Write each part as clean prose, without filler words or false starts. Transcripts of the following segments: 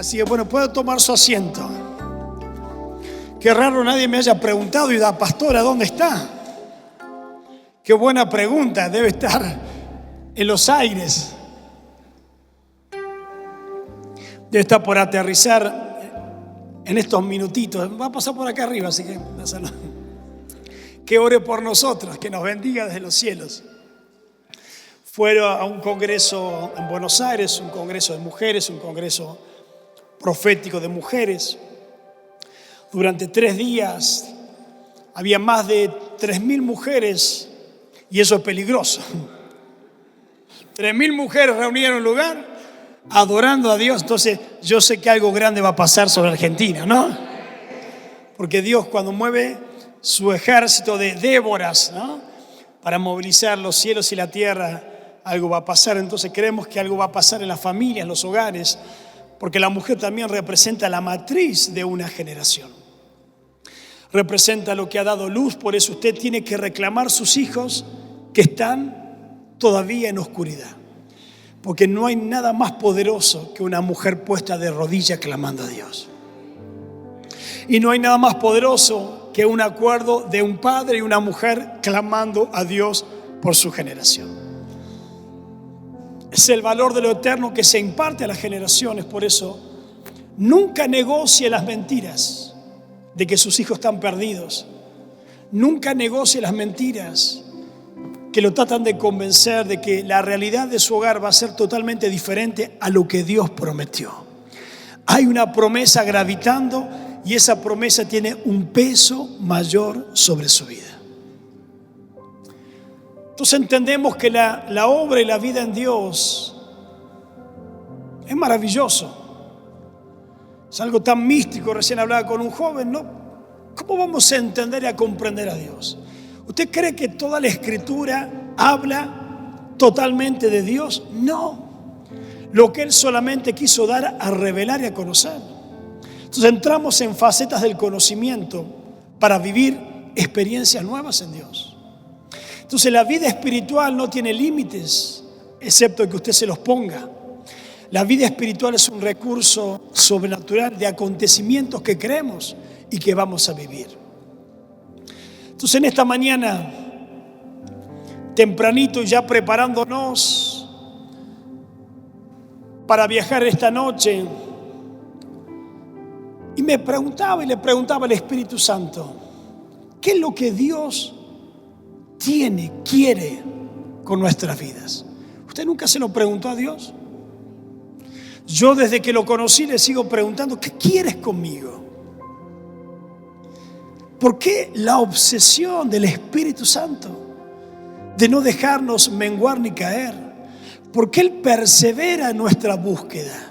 Así que bueno, puede tomar su asiento. Qué raro nadie me haya preguntado, y la pastora, ¿dónde está? Qué buena pregunta, debe estar en los aires. Debe estar por aterrizar en estos minutitos. Va a pasar por acá arriba, así que que ore por nosotros, que nos bendiga desde los cielos. Fueron a un congreso en Buenos Aires, un congreso de mujeres, un congreso profético de mujeres. Durante 3 días había más de 3.000 mujeres, y eso es peligroso. 3.000 mujeres reunidas en un lugar adorando a Dios. Entonces yo sé que algo grande va a pasar sobre Argentina, ¿no? Porque Dios, cuando mueve su ejército de Déboras, ¿no?, para movilizar los cielos y la tierra, algo va a pasar. Entonces creemos que algo va a pasar en las familias, en los hogares, porque la mujer también representa la matriz de una generación. Representa lo que ha dado luz. Por eso usted tiene que reclamar sus hijos que están todavía en oscuridad. Porque no hay nada más poderoso que una mujer puesta de rodillas clamando a Dios. Y no hay nada más poderoso que un acuerdo de un padre y una mujer clamando a Dios por su generación. Es el valor de lo eterno que se imparte a las generaciones. Por eso, nunca negocie las mentiras de que sus hijos están perdidos. Nunca negocie las mentiras que lo tratan de convencer de que la realidad de su hogar va a ser totalmente diferente a lo que Dios prometió. Hay una promesa gravitando y esa promesa tiene un peso mayor sobre su vida. Entonces entendemos que la obra y la vida en Dios es maravilloso. Es algo tan místico. Recién hablaba con un joven, ¿no? ¿Cómo vamos a entender y a comprender a Dios? ¿Usted cree que toda la Escritura habla totalmente de Dios? No. Lo que Él solamente quiso dar a revelar y a conocer. Entonces entramos en facetas del conocimiento para vivir experiencias nuevas en Dios. Entonces la vida espiritual no tiene límites, excepto que usted se los ponga. La vida espiritual es un recurso sobrenatural de acontecimientos que creemos y que vamos a vivir. Entonces en esta mañana, tempranito, ya preparándonos para viajar esta noche, y me preguntaba y le preguntaba al Espíritu Santo, ¿qué es lo que Dios quiere con nuestras vidas? ¿Usted nunca se lo preguntó a Dios? Yo desde que lo conocí le sigo preguntando, ¿qué quieres conmigo? ¿Por qué la obsesión del Espíritu Santo de no dejarnos menguar ni caer? ¿Por qué Él persevera en nuestra búsqueda?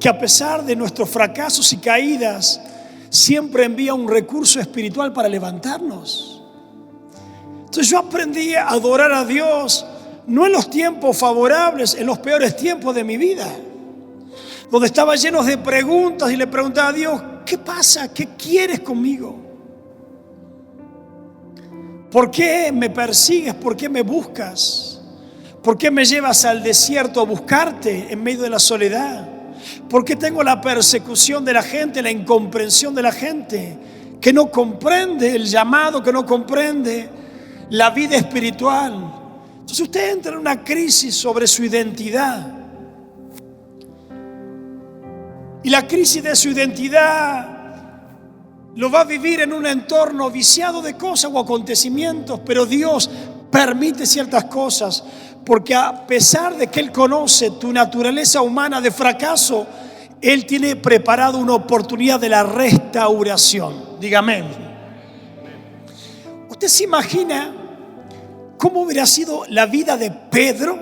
Que a pesar de nuestros fracasos y caídas, siempre envía un recurso espiritual para levantarnos. Entonces yo aprendí a adorar a Dios, no en los tiempos favorables, en los peores tiempos de mi vida, donde estaba lleno de preguntas y le preguntaba a Dios, ¿qué pasa? ¿Qué quieres conmigo? ¿Por qué me persigues? ¿Por qué me buscas? ¿Por qué me llevas al desierto a buscarte en medio de la soledad? ¿Por qué tengo la persecución de la gente, la incomprensión de la gente que no comprende el llamado, que no comprende la vida espiritual? Entonces usted entra en una crisis sobre su identidad. Y la crisis de su identidad lo va a vivir en un entorno viciado de cosas o acontecimientos, pero Dios permite ciertas cosas porque a pesar de que Él conoce tu naturaleza humana de fracaso, Él tiene preparado una oportunidad de la restauración. Dígame. ¿Usted se imagina cómo hubiera sido la vida de Pedro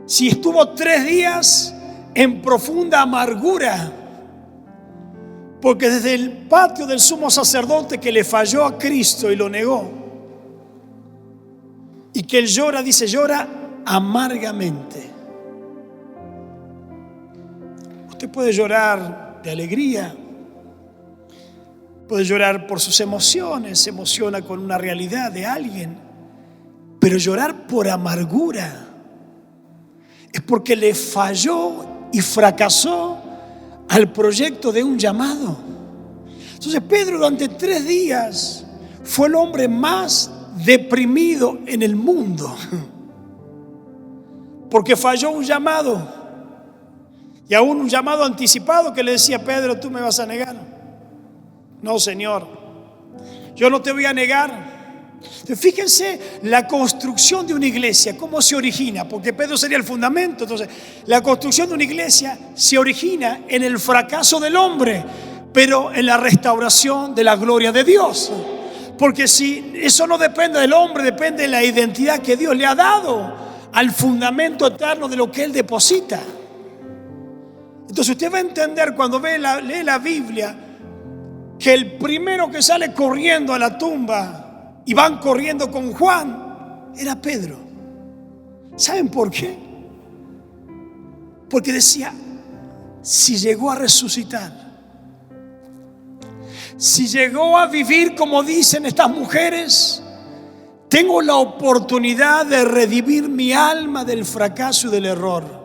si estuvo 3 días en profunda amargura? Porque desde el patio del sumo sacerdote que le falló a Cristo y lo negó, y que él llora, dice, llora amargamente. Usted puede llorar de alegría, puede llorar por sus emociones, se emociona con una realidad de alguien, pero llorar por amargura es porque le falló y fracasó al proyecto de un llamado. Entonces Pedro durante 3 días fue el hombre más deprimido en el mundo, porque falló un llamado, y aún un llamado anticipado que le decía: Pedro, tú me vas a negar. No, Señor, yo no te voy a negar. Fíjense la construcción de una iglesia, cómo se origina, porque Pedro sería el fundamento. Entonces, la construcción de una iglesia se origina en el fracaso del hombre, pero en la restauración de la gloria de Dios. Porque si eso no depende del hombre, depende de la identidad que Dios le ha dado al fundamento eterno de lo que Él deposita. Entonces usted va a entender cuando lee la Biblia que el primero que sale corriendo a la tumba y van corriendo con Juan era Pedro. ¿Saben por qué? Porque decía: si llegó a resucitar, si llegó a vivir como dicen estas mujeres, tengo la oportunidad de redimir mi alma del fracaso y del error.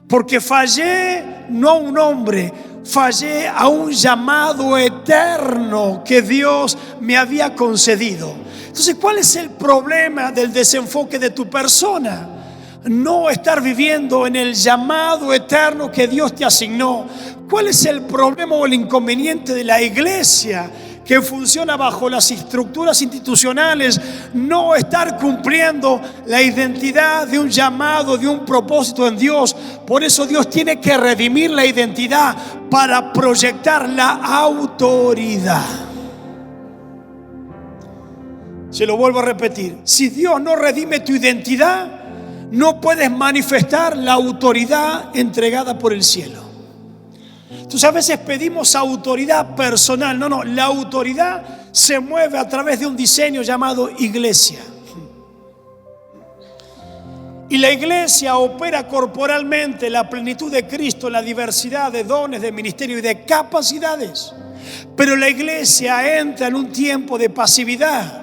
Porque fallé no a un hombre, fallé a un llamado eterno que Dios me había concedido. Entonces, ¿cuál es el problema del desenfoque de tu persona? No estar viviendo en el llamado eterno que Dios te asignó. ¿Cuál es el problema o el inconveniente de la iglesia que funciona bajo las estructuras institucionales? No estar cumpliendo la identidad de un llamado, de un propósito en Dios. Por eso Dios tiene que redimir la identidad para proyectar la autoridad. Se lo vuelvo a repetir: si Dios no redime tu identidad, no puedes manifestar la autoridad entregada por el cielo. Entonces a veces pedimos autoridad personal. No, la autoridad se mueve a través de un diseño llamado iglesia. Y la iglesia opera corporalmente la plenitud de Cristo, la diversidad de dones, de ministerio y de capacidades. Pero la iglesia entra en un tiempo de pasividad,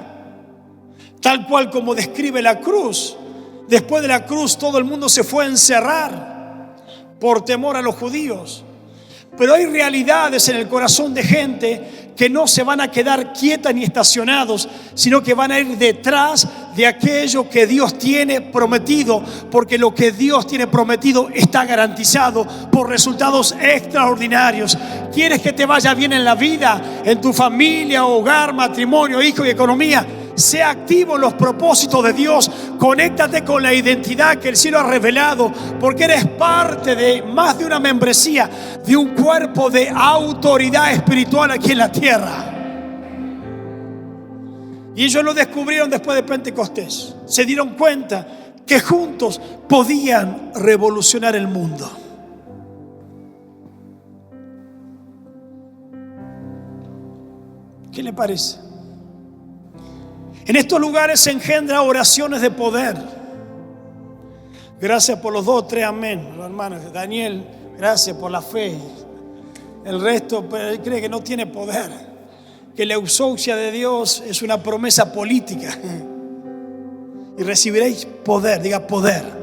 tal cual como describe la cruz. Después de la cruz todo el mundo se fue a encerrar por temor a los judíos. Pero hay realidades en el corazón de gente que no se van a quedar quietas ni estacionados, sino que van a ir detrás de aquello que Dios tiene prometido, porque lo que Dios tiene prometido está garantizado por resultados extraordinarios. ¿Quieres que te vaya bien en la vida, en tu familia, hogar, matrimonio, hijo y economía? Sea activo en los propósitos de Dios. Conéctate con la identidad que el cielo ha revelado, porque eres parte de más de una membresía, de un cuerpo de autoridad espiritual aquí en la tierra. Y ellos lo descubrieron después de Pentecostés. Se dieron cuenta que juntos podían revolucionar el mundo. ¿Qué le parece? En estos lugares se engendran oraciones de poder. Gracias por los 2 o 3 amén, los hermanos. Daniel, gracias por la fe. El resto cree que no tiene poder, que la exousia de Dios es una promesa política. Y recibiréis poder, diga poder.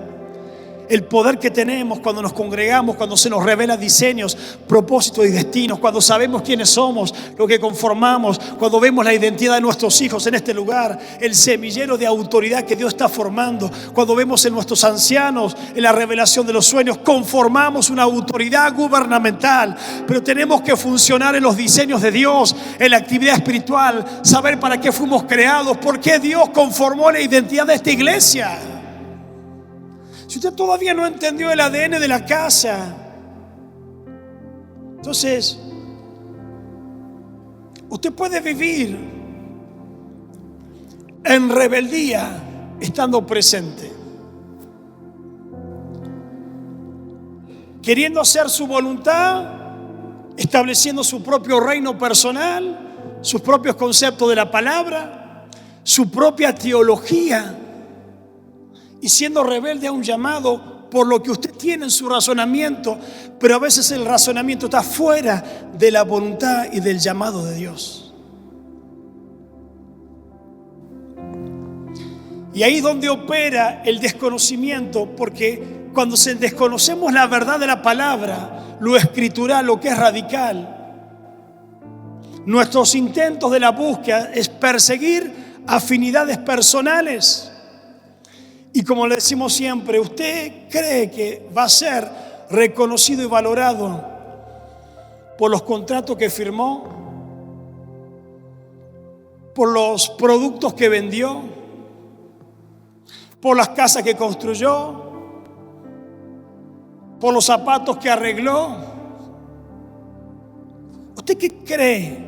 El poder que tenemos cuando nos congregamos, cuando se nos revela diseños, propósitos y destinos, cuando sabemos quiénes somos, lo que conformamos, cuando vemos la identidad de nuestros hijos en este lugar, el semillero de autoridad que Dios está formando, cuando vemos en nuestros ancianos, en la revelación de los sueños, conformamos una autoridad gubernamental. Pero tenemos que funcionar en los diseños de Dios, en la actividad espiritual, saber para qué fuimos creados, por qué Dios conformó la identidad de esta iglesia. Si usted todavía no entendió el ADN de la casa, entonces usted puede vivir en rebeldía estando presente, queriendo hacer su voluntad, estableciendo su propio reino personal, sus propios conceptos de la palabra, su propia teología, y siendo rebelde a un llamado por lo que usted tiene en su razonamiento, pero a veces el razonamiento está fuera de la voluntad y del llamado de Dios. Y ahí es donde opera el desconocimiento, porque cuando desconocemos la verdad de la palabra, lo escritural, lo que es radical, nuestros intentos de la búsqueda es perseguir afinidades personales. Y como le decimos siempre, ¿usted cree que va a ser reconocido y valorado por los contratos que firmó? ¿Por los productos que vendió? ¿Por las casas que construyó? ¿Por los zapatos que arregló? ¿Usted qué cree?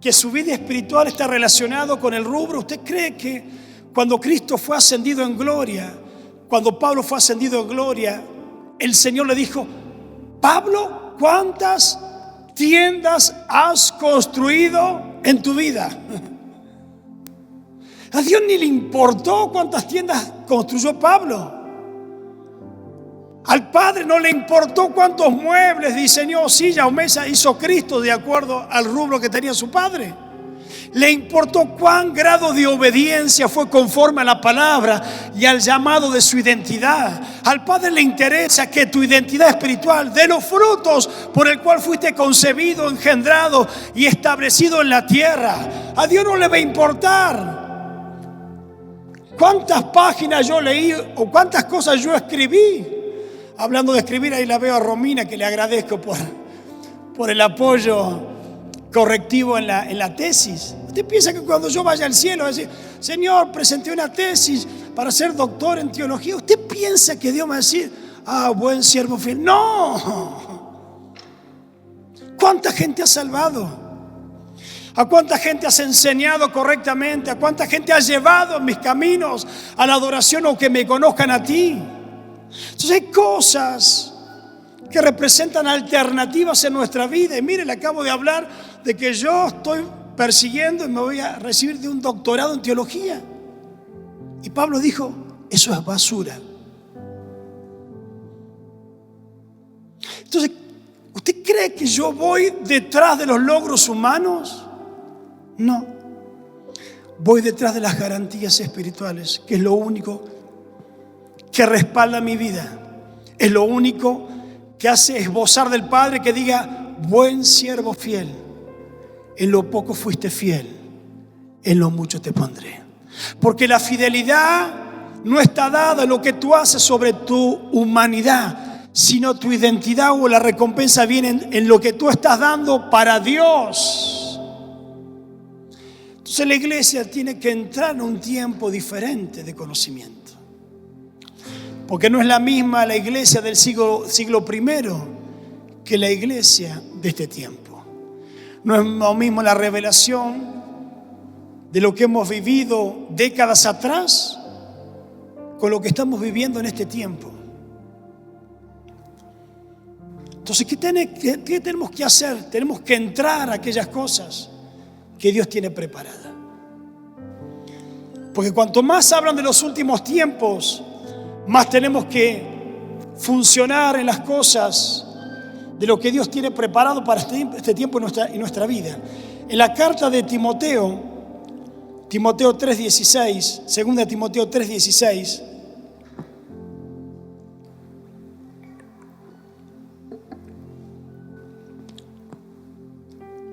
¿Que su vida espiritual está relacionado con el rubro? ¿Usted cree que cuando Cristo fue ascendido en gloria, cuando Pablo fue ascendido en gloria, el Señor le dijo: Pablo, ¿cuántas tiendas has construido en tu vida? A Dios ni le importó cuántas tiendas construyó Pablo. Al Padre no le importó cuántos muebles diseñó, silla o mesa hizo Cristo de acuerdo al rubro que tenía su Padre. Le importó cuán grado de obediencia fue conforme a la palabra y al llamado de su identidad. Al Padre le interesa que tu identidad espiritual, de los frutos por el cual fuiste concebido, engendrado y establecido en la tierra. A Dios no le va a importar cuántas páginas yo leí o cuántas cosas yo escribí. Hablando de escribir, ahí la veo a Romina, que le agradezco por el apoyo correctivo en la tesis. ¿Usted piensa que cuando yo vaya al cielo va a decir: Señor, presenté una tesis para ser doctor en teología? ¿Usted piensa que Dios me va a decir: ah, buen siervo fiel? No. ¿Cuánta gente has salvado? ¿A cuánta gente has enseñado correctamente? ¿A cuánta gente has llevado en mis caminos a la adoración o que me conozcan a ti? Entonces hay cosas que representan alternativas en nuestra vida. Y mire, le acabo de hablar de que yo estoy persiguiendo y me voy a recibir de un doctorado en teología. Y Pablo dijo: eso es basura. Entonces, ¿usted cree que yo voy detrás de los logros humanos? No. Voy detrás de las garantías espirituales, que es lo único que respalda mi vida. Es lo único que hace esbozar del Padre que diga: buen siervo fiel, en lo poco fuiste fiel, en lo mucho te pondré. Porque la fidelidad no está dada en lo que tú haces sobre tu humanidad, sino tu identidad o la recompensa viene en lo que tú estás dando para Dios. Entonces la iglesia tiene que entrar en un tiempo diferente de conocimiento. Porque no es la misma la iglesia del siglo I que la iglesia de este tiempo. No es lo mismo la revelación de lo que hemos vivido décadas atrás con lo que estamos viviendo en este tiempo. Entonces, ¿qué tenemos que hacer? Tenemos que entrar a aquellas cosas que Dios tiene preparadas. Porque cuanto más hablan de los últimos tiempos, más tenemos que funcionar en las cosas de lo que Dios tiene preparado para este tiempo en nuestra vida. En la carta de Timoteo 3:16, 2 Timoteo 3:16,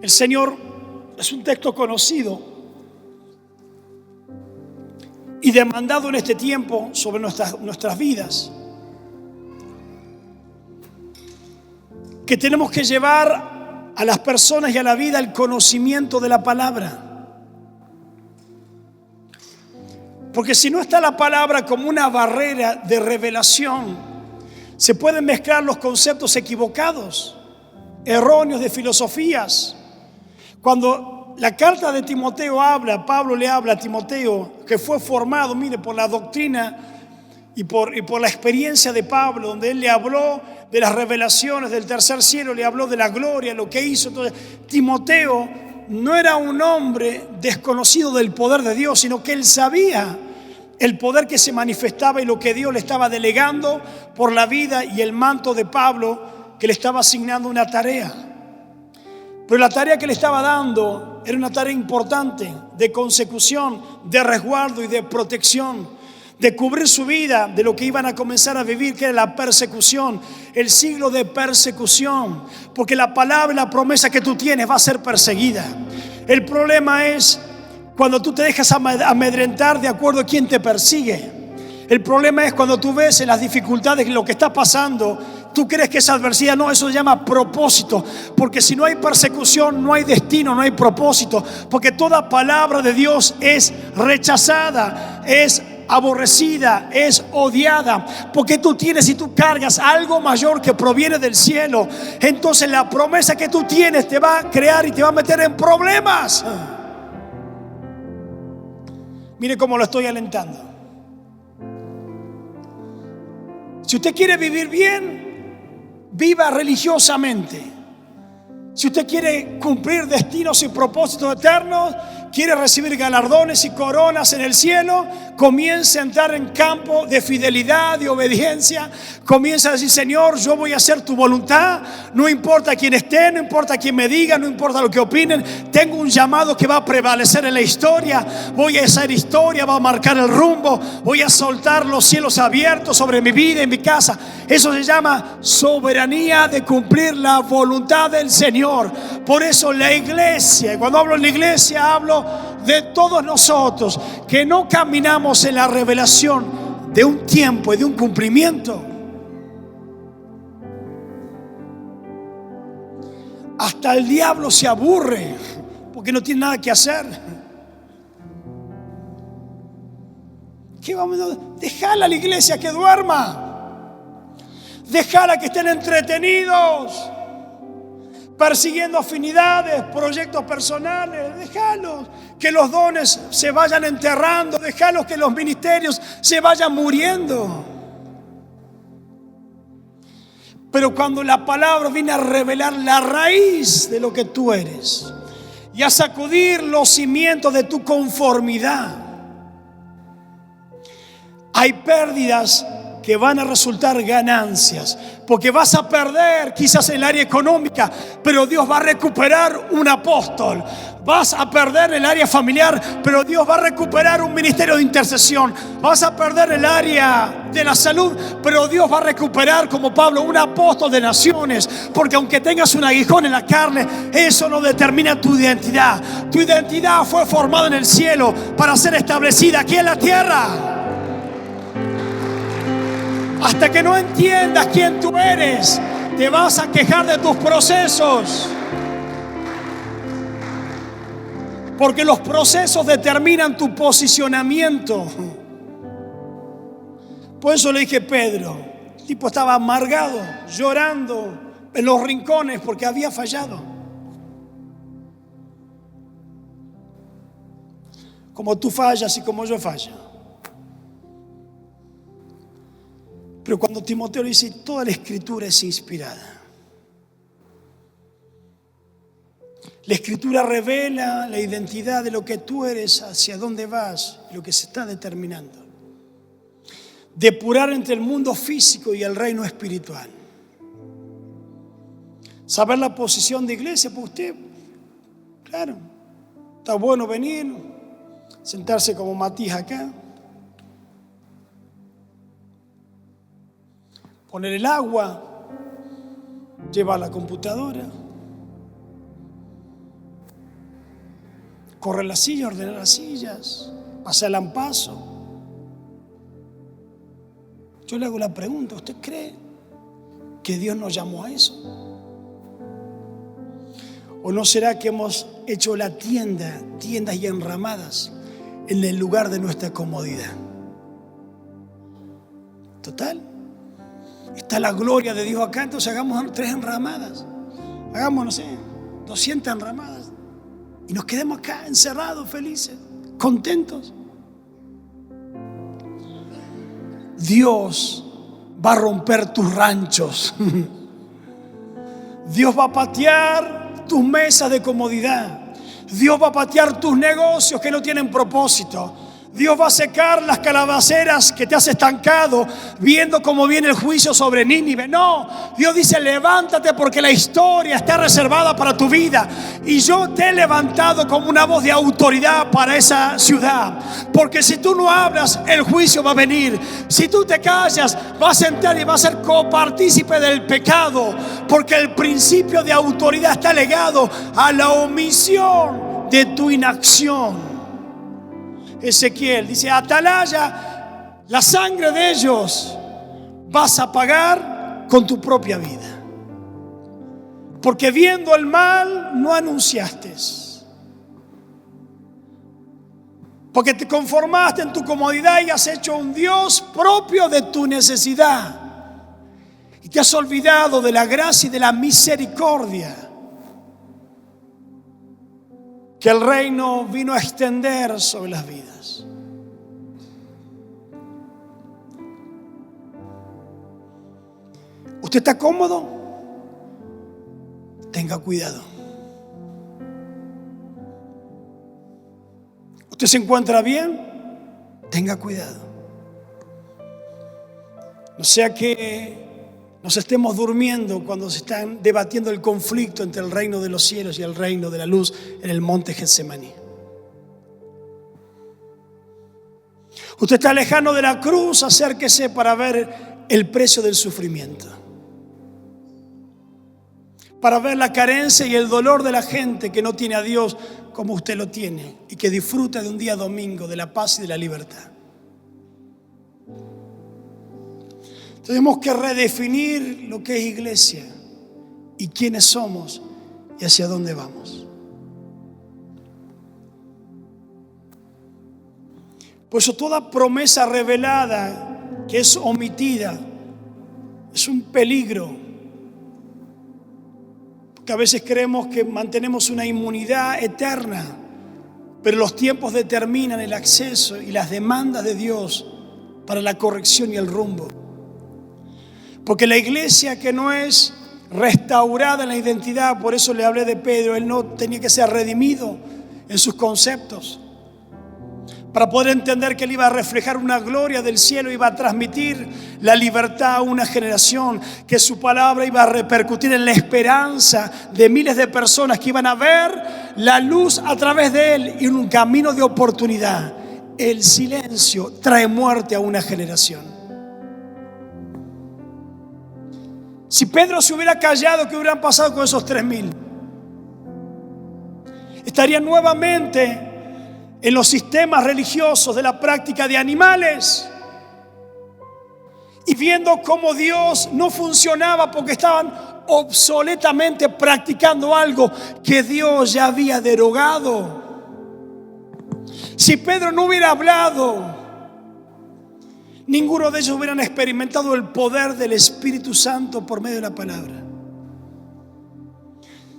el Señor, es un texto conocido y demandado en este tiempo sobre nuestras vidas, que tenemos que llevar a las personas y a la vida el conocimiento de la palabra. Porque si no está la palabra como una barrera de revelación, se pueden mezclar los conceptos equivocados, erróneos de filosofías. Cuando la carta de Timoteo Pablo le habla a Timoteo, que fue formado, mire, por la doctrina y por la experiencia de Pablo, donde él le habló de las revelaciones del tercer cielo, le habló de la gloria, lo que hizo. Entonces, Timoteo no era un hombre desconocido del poder de Dios, sino que él sabía el poder que se manifestaba y lo que Dios le estaba delegando por la vida y el manto de Pablo, que le estaba asignando una tarea. Pero la tarea que le estaba dando era una tarea importante de consecución, de resguardo y de protección, de cubrir su vida de lo que iban a comenzar a vivir, que era la persecución, el siglo de persecución, porque la palabra y la promesa que tú tienes va a ser perseguida. El problema es cuando tú te dejas amedrentar de acuerdo a quién te persigue. El problema es cuando tú ves en las dificultades lo que está pasando, tú crees que es adversidad. No, eso se llama propósito. Porque si no hay persecución, no hay destino, no hay propósito. Porque toda palabra de Dios es rechazada, es aborrecida, es odiada. Porque tú tienes y tú cargas algo mayor que proviene del cielo. Entonces la promesa que tú tienes te va a crear y te va a meter en problemas. Mire cómo lo estoy alentando. Si usted quiere vivir bien, viva religiosamente. Si usted quiere cumplir destinos y propósitos eternos, quiere recibir galardones y coronas en el cielo, comience a entrar en campo de fidelidad y obediencia. Comienza a decir: Señor, yo voy a hacer tu voluntad. No importa quién esté, no importa quién me diga, no importa lo que opinen. Tengo un llamado que va a prevalecer en la historia. Voy a hacer historia, va a marcar el rumbo. Voy a soltar los cielos abiertos sobre mi vida y mi casa. Eso se llama soberanía de cumplir la voluntad del Señor. Por eso la iglesia, cuando hablo de la iglesia, hablo de todos nosotros que no caminamos en la revelación de un tiempo y de un cumplimiento. Hasta el diablo se aburre porque no tiene nada que hacer. ¿Qué vamos a hacer? Dejala a la iglesia que duerma. Dejala que estén entretenidos, persiguiendo afinidades, proyectos personales. Déjalos que los dones se vayan enterrando. Déjalos que los ministerios se vayan muriendo. Pero cuando la palabra viene a revelar la raíz de lo que tú eres y a sacudir los cimientos de tu conformidad, hay pérdidas que van a resultar ganancias, porque vas a perder quizás en el área económica, pero Dios va a recuperar un apóstol. Vas a perder el área familiar, pero Dios va a recuperar un ministerio de intercesión. Vas a perder el área de la salud, pero Dios va a recuperar, como Pablo, un apóstol de naciones. Porque aunque tengas un aguijón en la carne, eso no determina tu identidad. Tu identidad fue formada en el cielo para ser establecida aquí en la tierra. Hasta que no entiendas quién tú eres, te vas a quejar de tus procesos. Porque los procesos determinan tu posicionamiento. Por eso le dije a Pedro, el tipo estaba amargado, llorando en los rincones porque había fallado. Como tú fallas y como yo fallo. Pero cuando Timoteo le dice: toda la escritura es inspirada. La escritura revela la identidad de lo que tú eres, hacia dónde vas, lo que se está determinando. Depurar entre el mundo físico y el reino espiritual. Saber la posición de iglesia, pues usted, claro, está bueno venir, sentarse como Matías acá, poner el agua, llevar la computadora, correr la silla, ordenar las sillas, pasar el ampaso. Yo le hago la pregunta: ¿usted cree que Dios nos llamó a eso? ¿O no será que hemos hecho la tiendas y enramadas en el lugar de nuestra comodidad? Total, está la gloria de Dios acá, entonces hagamos 3 enramadas, hagamos, no sé, 200 enramadas y nos quedemos acá encerrados, felices, contentos. Dios va a romper tus ranchos. Dios va a patear tus mesas de comodidad. Dios va a patear tus negocios que no tienen propósito. Dios va a secar las calabaceras que te has estancado viendo cómo viene el juicio sobre Nínive. No, Dios dice: levántate, porque la historia está reservada para tu vida. Y yo te he levantado como una voz de autoridad para esa ciudad. Porque si tú no hablas, el juicio va a venir. Si tú te callas, vas a entrar y vas a ser copartícipe del pecado. Porque el principio de autoridad está legado a la omisión de tu inacción. Ezequiel dice: atalaya, la sangre de ellos vas a pagar con tu propia vida. Porque viendo el mal no anunciaste. Porque te conformaste en tu comodidad y has hecho un Dios propio de tu necesidad. Y te has olvidado de la gracia y de la misericordia que el reino vino a extender sobre las vidas. ¿Usted está cómodo? Tenga cuidado. ¿Usted se encuentra bien? Tenga cuidado. No sea que nos estemos durmiendo cuando se están debatiendo el conflicto entre el reino de los cielos y el reino de la luz en el monte Getsemaní. Usted está lejano de la cruz, acérquese para ver el precio del sufrimiento, para ver la carencia y el dolor de la gente que no tiene a Dios como usted lo tiene y que disfruta de un día domingo, de la paz y de la libertad. Tenemos que redefinir lo que es iglesia y quiénes somos y hacia dónde vamos. Por eso toda promesa revelada que es omitida es un peligro. Porque a veces creemos que mantenemos una inmunidad eterna, pero los tiempos determinan el acceso y las demandas de Dios para la corrección y el rumbo. Porque la iglesia que no es restaurada en la identidad, por eso le hablé de Pedro, él no tenía que ser redimido en sus conceptos, para poder entender que él iba a reflejar una gloria del cielo, iba a transmitir la libertad a una generación, que su palabra iba a repercutir en la esperanza de miles de personas que iban a ver la luz a través de él y un camino de oportunidad. El silencio trae muerte a una generación. Si Pedro se hubiera callado, ¿qué hubieran pasado con esos 3,000? Estarían nuevamente en los sistemas religiosos de la práctica de animales y viendo cómo Dios no funcionaba porque estaban obsoletamente practicando algo que Dios ya había derogado. Si Pedro no hubiera hablado, ninguno de ellos hubieran experimentado el poder del Espíritu Santo por medio de la palabra.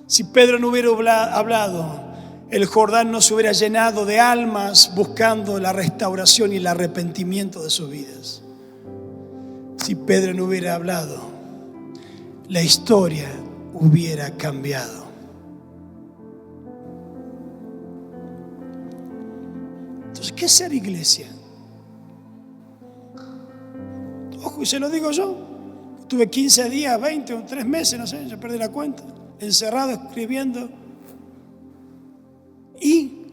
Si Pedro no hubiera hablado, el Jordán no se hubiera llenado de almas buscando la restauración y el arrepentimiento de sus vidas. Si Pedro no hubiera hablado, la historia hubiera cambiado. Entonces, ¿qué es ser iglesia? Ojo, y se lo digo yo. Tuve 15 días, 20 o 3 meses, no sé, ya perdí la cuenta, encerrado escribiendo. ¿Y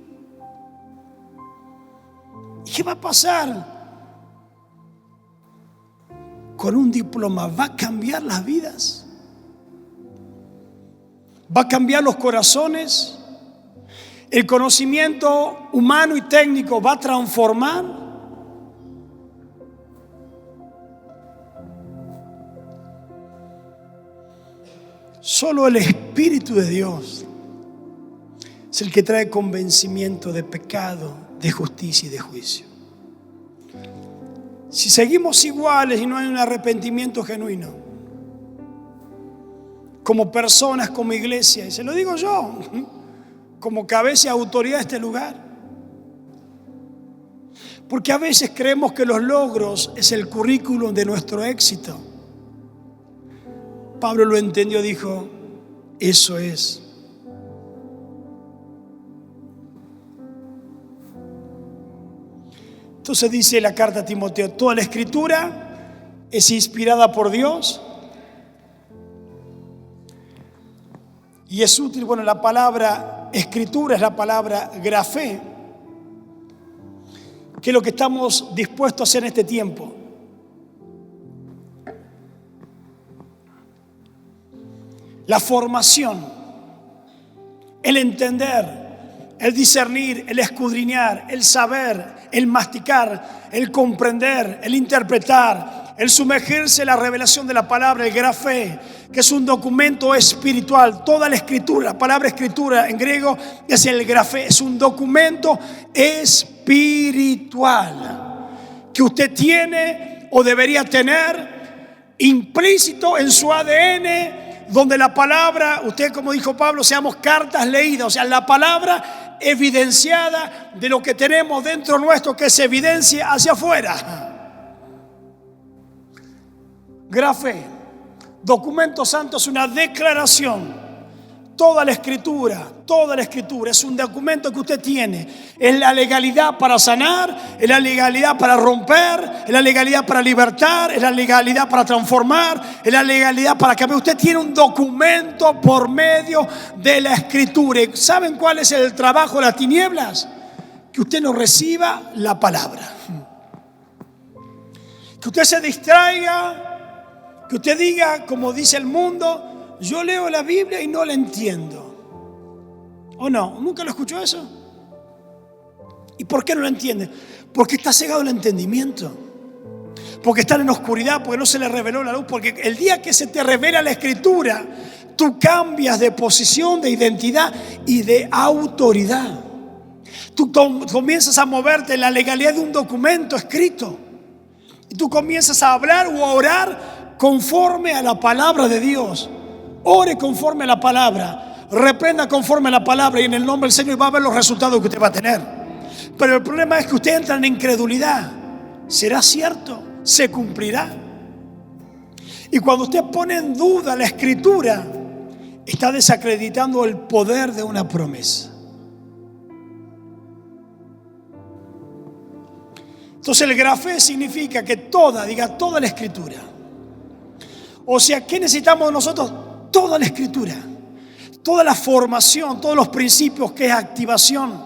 qué va a pasar con un diploma? ¿Va a cambiar las vidas? ¿Va a cambiar los corazones? ¿El conocimiento humano y técnico va a transformar? Solo el Espíritu de Dios es el que trae convencimiento de pecado, de justicia y de juicio. Si seguimos iguales y no hay un arrepentimiento genuino, como personas, como iglesia, y se lo digo yo, como cabeza y autoridad de este lugar, porque a veces creemos que los logros es el currículum de nuestro éxito. Pablo lo entendió, dijo: eso es. Entonces dice la carta a Timoteo, toda la escritura es inspirada por Dios y es útil. Bueno, la palabra escritura es la palabra grafé, que es lo que estamos dispuestos a hacer en este tiempo. La formación, el entender, el discernir, el escudriñar, el saber, el masticar, el comprender, el interpretar, el sumergirse en la revelación de la palabra, el grafé, que es un documento espiritual. Toda la escritura, la palabra escritura en griego es el grafé, es un documento espiritual que usted tiene o debería tener implícito en su ADN, donde la palabra, usted como dijo Pablo, seamos cartas leídas, o sea, la palabra evidenciada de lo que tenemos dentro nuestro, que se evidencia hacia afuera. Grafé, documento santo, es una declaración. Toda la escritura es un documento que usted tiene. Es la legalidad para sanar, es la legalidad para romper, es la legalidad para libertar, es la legalidad para transformar, es la legalidad para cambiar. Usted tiene un documento por medio de la escritura. ¿Y saben cuál es el trabajo de las tinieblas? Que usted no reciba la palabra. Que usted se distraiga, que usted diga, como dice el mundo, yo leo la Biblia y no la entiendo. ¿O no? ¿Nunca lo escuchó eso? ¿Y por qué no lo entiende? Porque está cegado el entendimiento. Porque está en oscuridad, porque no se le reveló la luz. Porque el día que se te revela la escritura, tú cambias de posición, de identidad y de autoridad. Tú comienzas a moverte en la legalidad de un documento escrito. Y tú comienzas a hablar o a orar conforme a la palabra de Dios. Ore conforme a la palabra, reprenda conforme a la palabra, y en el nombre del Señor va a ver los resultados que usted va a tener. Pero el problema es que usted entra en incredulidad. ¿Será cierto? ¿Se cumplirá? Y cuando usted pone en duda la escritura, está desacreditando el poder de una promesa. Entonces el grafé significa que toda la escritura. O sea, ¿qué necesitamos nosotros? Toda la escritura, toda la formación, todos los principios, que es activación,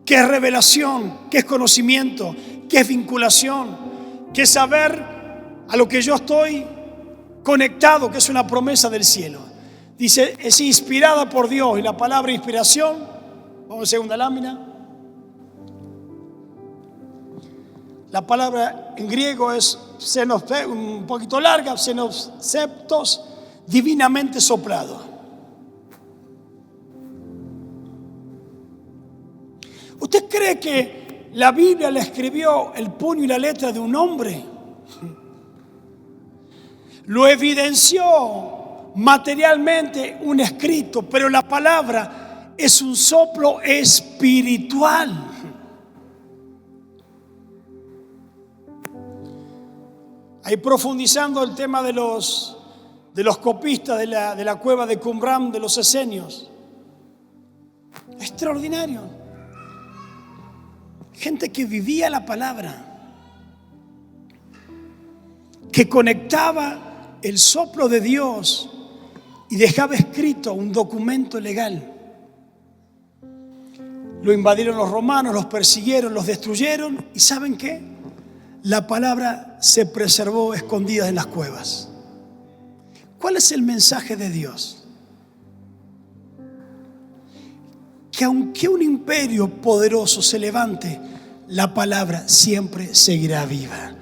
que es revelación, que es conocimiento, que es vinculación, que es saber a lo que yo estoy conectado, que es una promesa del cielo. Dice, es inspirada por Dios, y la palabra inspiración, vamos a segunda lámina. La palabra en griego es un poquito larga, xenoseptos, divinamente soplado. ¿Usted cree que la Biblia la escribió el puño y la letra de un hombre? Lo evidenció materialmente un escrito, pero la palabra es un soplo espiritual. Ahí profundizando el tema de los copistas de la cueva de Qumran, de los esenios. Extraordinario. Gente que vivía la palabra, que conectaba el soplo de Dios y dejaba escrito un documento legal. Lo invadieron los romanos, los persiguieron, los destruyeron, y ¿saben qué? La palabra se preservó escondida en las cuevas. ¿Cuál es el mensaje de Dios? Que aunque un imperio poderoso se levante, la palabra siempre seguirá viva.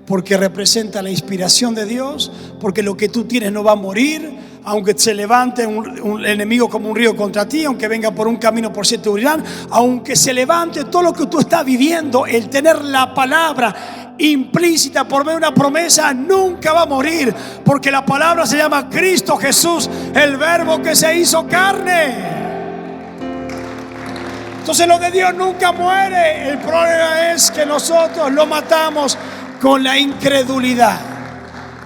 Porque representa la inspiración de Dios, porque lo que tú tienes no va a morir. Aunque se levante un enemigo como un río contra ti, aunque venga por un camino por 7 huirán, aunque se levante todo lo que tú estás viviendo, el tener la palabra implícita por medio de una promesa nunca va a morir, porque la palabra se llama Cristo Jesús, el verbo que se hizo carne. Entonces lo de Dios nunca muere. El problema es que nosotros lo matamos con la incredulidad.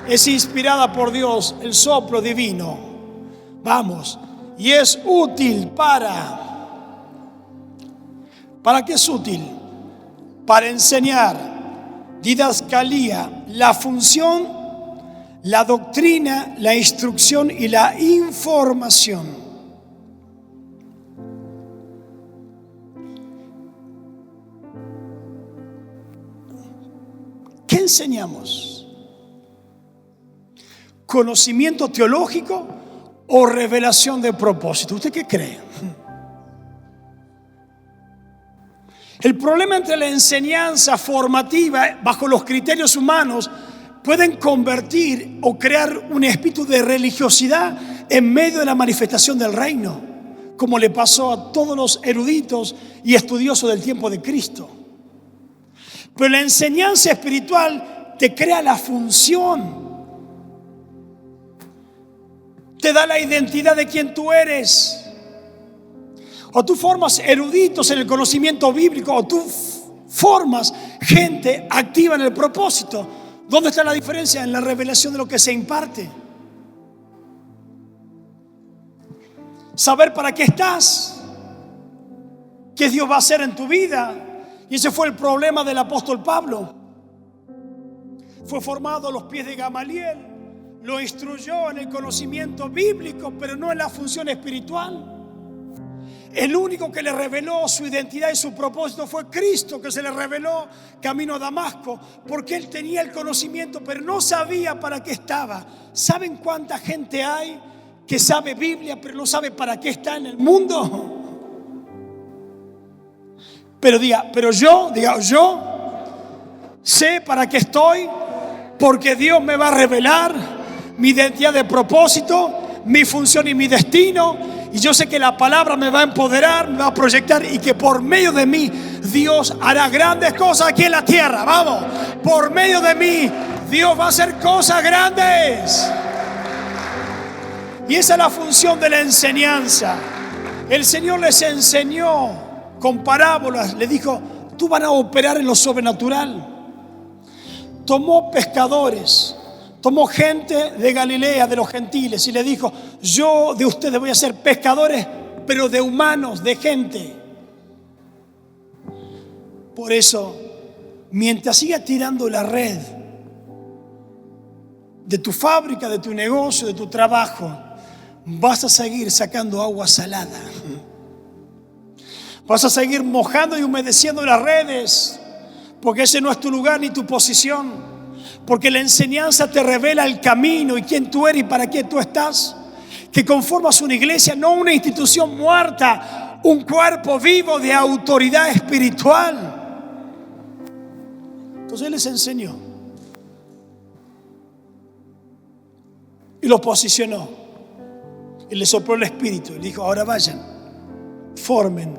Es inspirada por Dios, el soplo divino. Vamos, y es útil ¿para qué es útil? para enseñar, didascalía, la función, la doctrina, la instrucción y la información. ¿Qué enseñamos? ¿Conocimiento teológico o revelación de propósito? ¿Usted qué cree? El problema entre la enseñanza formativa bajo los criterios humanos pueden convertir o crear un espíritu de religiosidad en medio de la manifestación del reino, como le pasó a todos los eruditos y estudiosos del tiempo de Cristo. Pero la enseñanza espiritual te crea la función, te da la identidad de quien tú eres. O tú formas eruditos en el conocimiento bíblico, o tú formas gente activa en el propósito. ¿Dónde está la diferencia? En la revelación de lo que se imparte. Saber para qué estás, qué Dios va a hacer en tu vida. Y ese fue el problema del apóstol Pablo. Fue formado a los pies de Gamaliel, lo instruyó en el conocimiento bíblico, pero no en la función espiritual. El único que le reveló su identidad y su propósito fue Cristo, que se le reveló camino a Damasco, porque él tenía el conocimiento, pero no sabía para qué estaba. ¿Saben cuánta gente hay que sabe Biblia, pero no sabe para qué está en el mundo? Pero yo sé para qué estoy, porque Dios me va a revelar mi identidad de propósito, mi función y mi destino. Y yo sé que la palabra me va a empoderar, me va a proyectar, y que por medio de mí Dios hará grandes cosas aquí en la tierra. Vamos, por medio de mí Dios va a hacer cosas grandes. Y esa es la función de la enseñanza. El Señor les enseñó con parábolas, le dijo: tú vas a operar en lo sobrenatural. Tomó pescadores, tomó gente de Galilea, de los gentiles, y le dijo: yo de ustedes voy a ser pescadores, pero de humanos, de gente. Por eso, mientras sigas tirando la red de tu fábrica, de tu negocio, de tu trabajo, vas a seguir sacando agua salada. Vas a seguir mojando y humedeciendo las redes, porque ese no es tu lugar ni tu posición. Porque la enseñanza te revela el camino y quién tú eres y para qué tú estás. Que conformas una iglesia, no una institución muerta, un cuerpo vivo de autoridad espiritual. Entonces Él les enseñó y los posicionó y les sopló el espíritu y dijo: ahora vayan, formen,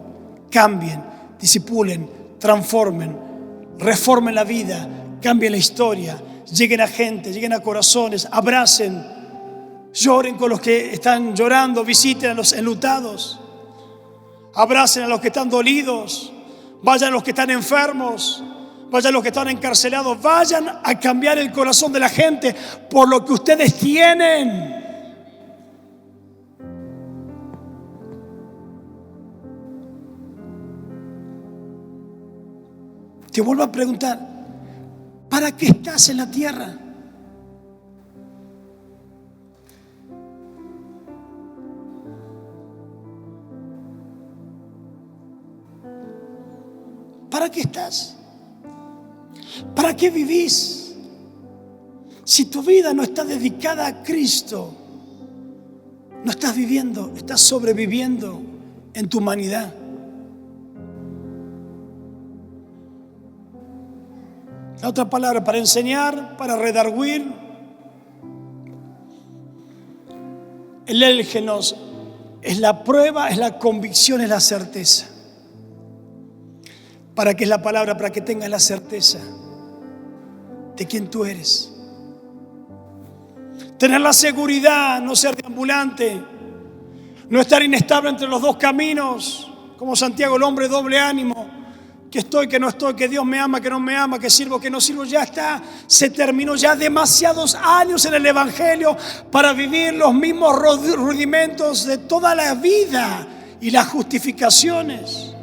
cambien, disipulen, transformen, reformen la vida, cambien la historia, lleguen a gente, lleguen a corazones, abracen, lloren con los que están llorando, visiten a los enlutados, abracen a los que están dolidos, vayan a los que están enfermos, vayan a los que están encarcelados, vayan a cambiar el corazón de la gente por lo que ustedes tienen. Te vuelvo a preguntar: ¿para qué estás en la tierra? ¿Para qué estás? ¿Para qué vivís? Si tu vida no está dedicada a Cristo, no estás viviendo, estás sobreviviendo en tu humanidad. La otra palabra, para enseñar, para redarguir. El élgenos es la prueba, es la convicción, es la certeza. ¿Para qué es la palabra? Para que tengas la certeza de quién tú eres. Tener la seguridad, no ser deambulante, no estar inestable entre los dos caminos, como Santiago, el hombre doble ánimo, que estoy, que no estoy, que Dios me ama, que no me ama, que sirvo, que no sirvo. Ya está, se terminó ya demasiados años en el Evangelio para vivir los mismos rudimentos de toda la vida y las justificaciones.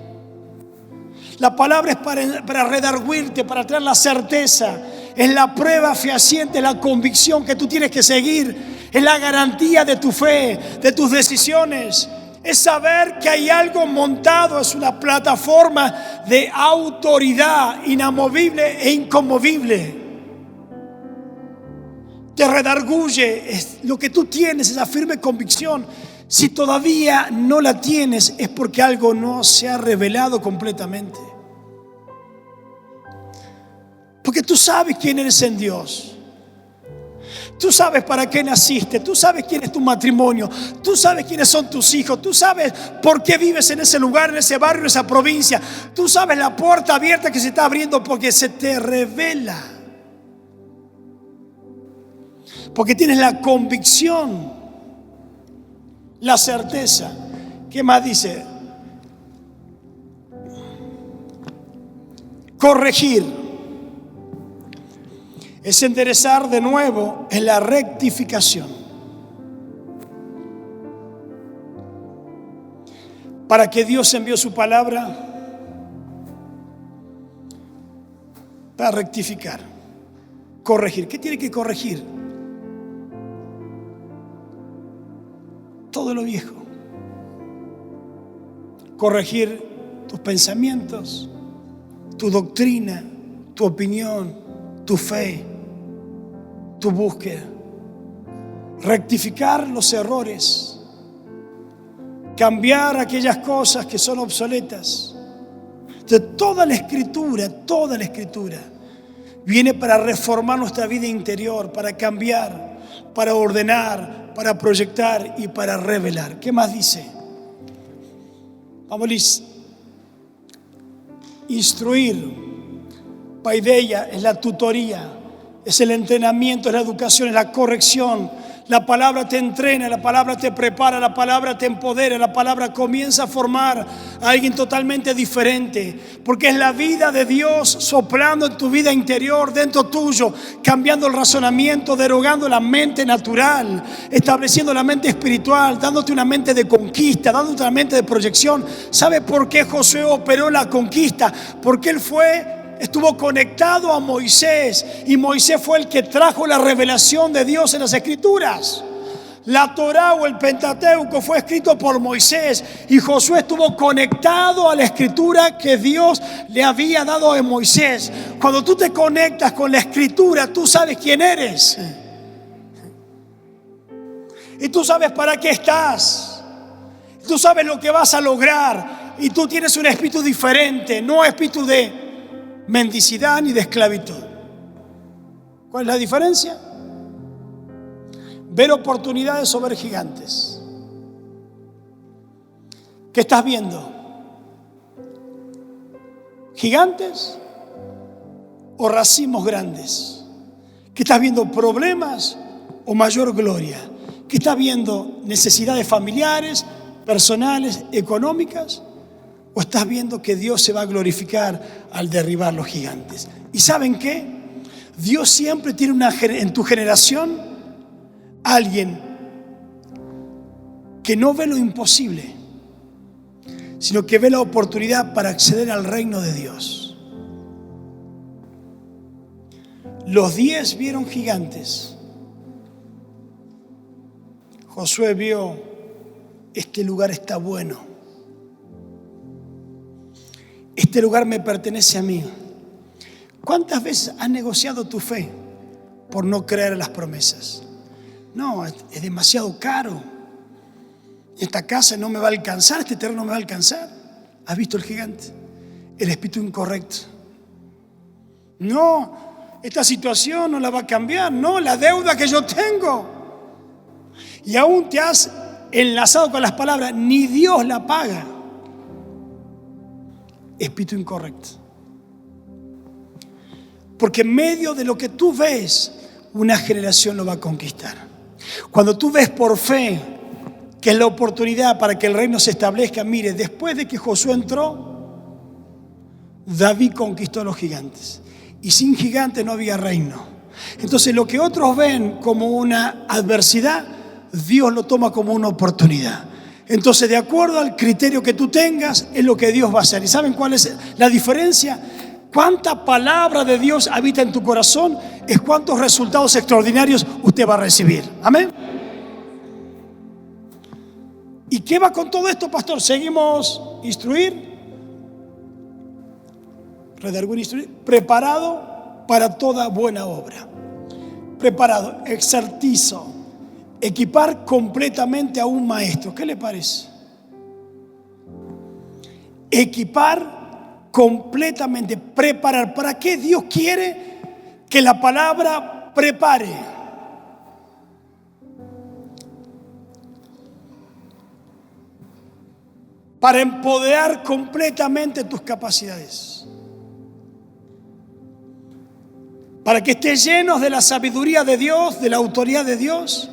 La palabra es para redarguirte, para traer la certeza. Es la prueba fehaciente, la convicción que tú tienes que seguir. Es la garantía de tu fe, de tus decisiones. Es saber que hay algo montado, es una plataforma de autoridad inamovible e inconmovible. Te redarguye, es lo que tú tienes, esa firme convicción. Si todavía no la tienes, es porque algo no se ha revelado completamente. Porque tú sabes quién eres en Dios. Tú sabes para qué naciste. Tú sabes quién es tu matrimonio. Tú sabes quiénes son tus hijos. Tú sabes por qué vives en ese lugar, en ese barrio, en esa provincia. Tú sabes la puerta abierta que se está abriendo porque se te revela. Porque tienes la convicción, la certeza. ¿Qué más dice? Corregir. Es enderezar de nuevo en la rectificación. ¿Para qué Dios envió su palabra? Para rectificar, corregir. ¿Qué tiene que corregir? Todo lo viejo. Corregir tus pensamientos, tu doctrina, tu opinión, tu fe, tu búsqueda. Rectificar los errores. Cambiar aquellas cosas que son obsoletas. Entonces, toda la escritura viene para reformar nuestra vida interior, para cambiar, para ordenar, para proyectar y para revelar. ¿Qué más dice? Vamos, Liz. Instruir. Paideia es la tutoría, es el entrenamiento, es la educación, es la corrección. La palabra te entrena, la palabra te prepara, la palabra te empodera, la palabra comienza a formar a alguien totalmente diferente, porque es la vida de Dios soplando en tu vida interior, dentro tuyo, cambiando el razonamiento, derogando la mente natural, estableciendo la mente espiritual, dándote una mente de conquista, dándote una mente de proyección. ¿Sabe por qué Josué operó la conquista? Porque él estuvo conectado a Moisés, y Moisés fue el que trajo la revelación de Dios en las Escrituras. La Torá o el Pentateuco fue escrito por Moisés, y Josué estuvo conectado a la Escritura que Dios le había dado a Moisés. Cuando tú te conectas con la Escritura, tú sabes quién eres y tú sabes para qué estás. Tú sabes lo que vas a lograr, y tú tienes un espíritu diferente, no espíritu de mendicidad ni de esclavitud. ¿Cuál es la diferencia? Ver oportunidades o ver gigantes. ¿Qué estás viendo? ¿Gigantes o racimos grandes? ¿Qué estás viendo? ¿Problemas o mayor gloria? ¿Qué estás viendo? ¿Necesidades familiares, personales, económicas? ¿O estás viendo que Dios se va a glorificar al derribar los gigantes? ¿Y saben qué? Dios siempre tiene en tu generación alguien que no ve lo imposible, sino que ve la oportunidad para acceder al reino de Dios. Los 10 vieron gigantes. Josué vio, este lugar está bueno. Este lugar me pertenece a mí. ¿Cuántas veces has negociado tu fe por no creer en las promesas? No, es demasiado caro. Esta casa no me va a alcanzar, este terreno no me va a alcanzar. ¿Has visto el gigante? El espíritu incorrecto. No, esta situación no la va a cambiar. No, la deuda que yo tengo. Y aún te has enlazado con las palabras, ni Dios la paga. Espíritu incorrecto. Porque en medio de lo que tú ves, una generación lo va a conquistar. Cuando tú ves por fe que es la oportunidad para que el reino se establezca, mire, después de que Josué entró, David conquistó a los gigantes, y sin gigantes no había reino. Entonces lo que otros ven como una adversidad, Dios lo toma como una oportunidad. Entonces, de acuerdo al criterio que tú tengas, es lo que Dios va a hacer. ¿Y saben cuál es la diferencia? Cuánta palabra de Dios habita en tu corazón es cuántos resultados extraordinarios usted va a recibir. Amén. ¿Y qué va con todo esto, pastor? ¿Seguimos instruir? Redarguir, instruir. Preparado para toda buena obra. Preparado, exercizo. Equipar completamente a un maestro. ¿Qué le parece? Equipar completamente, preparar. ¿Para qué Dios quiere que la palabra prepare? Para empoderar completamente tus capacidades. Para que estés llenos de la sabiduría de Dios, de la autoridad de Dios.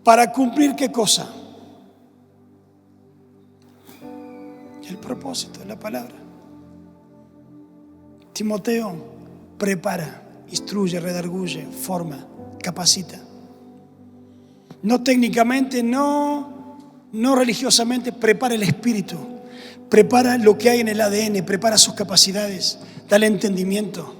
¿Para cumplir qué cosa? El propósito de la palabra. Timoteo, prepara, instruye, redarguye, forma, capacita. No técnicamente, no religiosamente, prepara el espíritu. Prepara lo que hay en el ADN, prepara sus capacidades, dale entendimiento.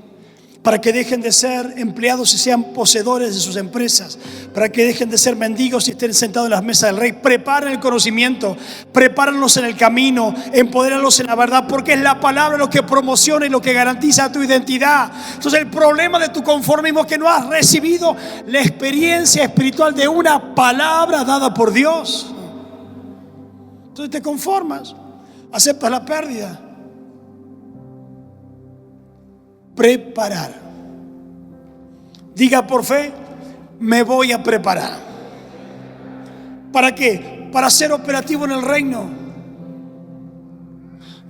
Para que dejen de ser empleados y sean poseedores de sus empresas, para que dejen de ser mendigos y estén sentados en las mesas del rey. Preparen el conocimiento, prepáralos en el camino, empodéralos en la verdad, porque es la palabra lo que promociona y lo que garantiza tu identidad. Entonces el problema de tu conformismo es que no has recibido la experiencia espiritual de una palabra dada por Dios. Entonces te conformas, aceptas la pérdida. Preparar. Diga por fe, me voy a preparar. ¿Para qué? Para ser operativo en el reino.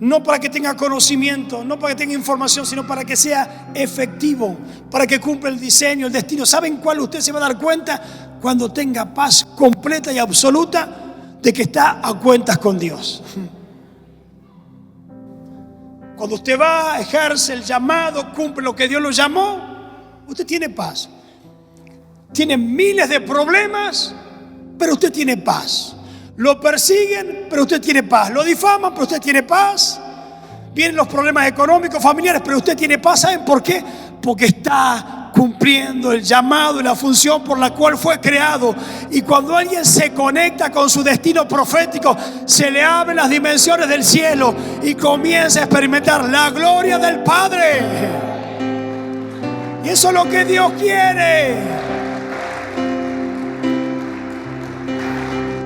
No para que tenga conocimiento, no para que tenga información, sino para que sea efectivo, para que cumpla el diseño, el destino. ¿Saben cuál usted se va a dar cuenta? Cuando tenga paz completa y absoluta de que está a cuentas con Dios. Cuando usted va, ejerce el llamado, cumple lo que Dios lo llamó, usted tiene paz. Tiene miles de problemas, pero usted tiene paz. Lo persiguen, pero usted tiene paz. Lo difaman, pero usted tiene paz. Vienen los problemas económicos, familiares, pero usted tiene paz. ¿Saben por qué? Porque está cumpliendo el llamado y la función por la cual fue creado. Y cuando alguien se conecta con su destino profético, se le abren las dimensiones del cielo y comienza a experimentar la gloria del Padre. Y eso es lo que Dios quiere.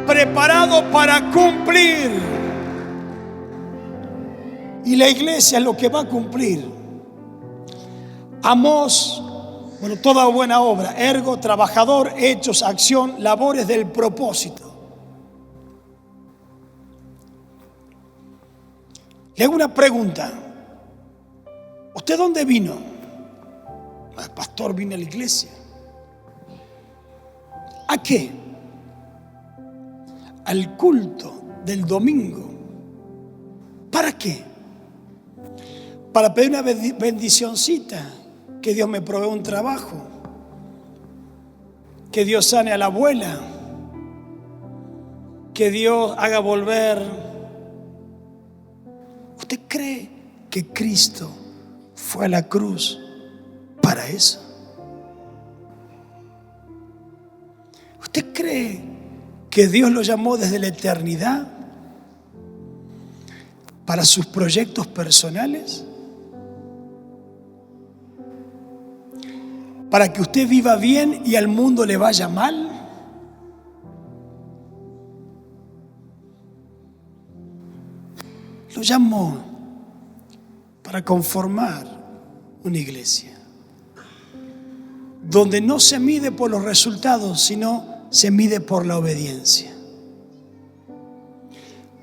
Preparado para cumplir. Y la iglesia es lo que va a cumplir. Amós, toda buena obra, ergo, trabajador, hechos, acción, labores del propósito. Le hago una pregunta. ¿Usted dónde vino? Pastor, vine a la iglesia. ¿A qué? Al culto del domingo. ¿Para qué? Para pedir una bendicioncita. Que Dios me provee un trabajo. Que Dios sane a la abuela. Que Dios haga volver. ¿Usted cree que Cristo fue a la cruz para eso? ¿Usted cree que Dios lo llamó desde la eternidad para sus proyectos personales? ¿Para que usted viva bien y al mundo le vaya mal? Lo llamó para conformar una iglesia donde no se mide por los resultados, sino se mide por la obediencia.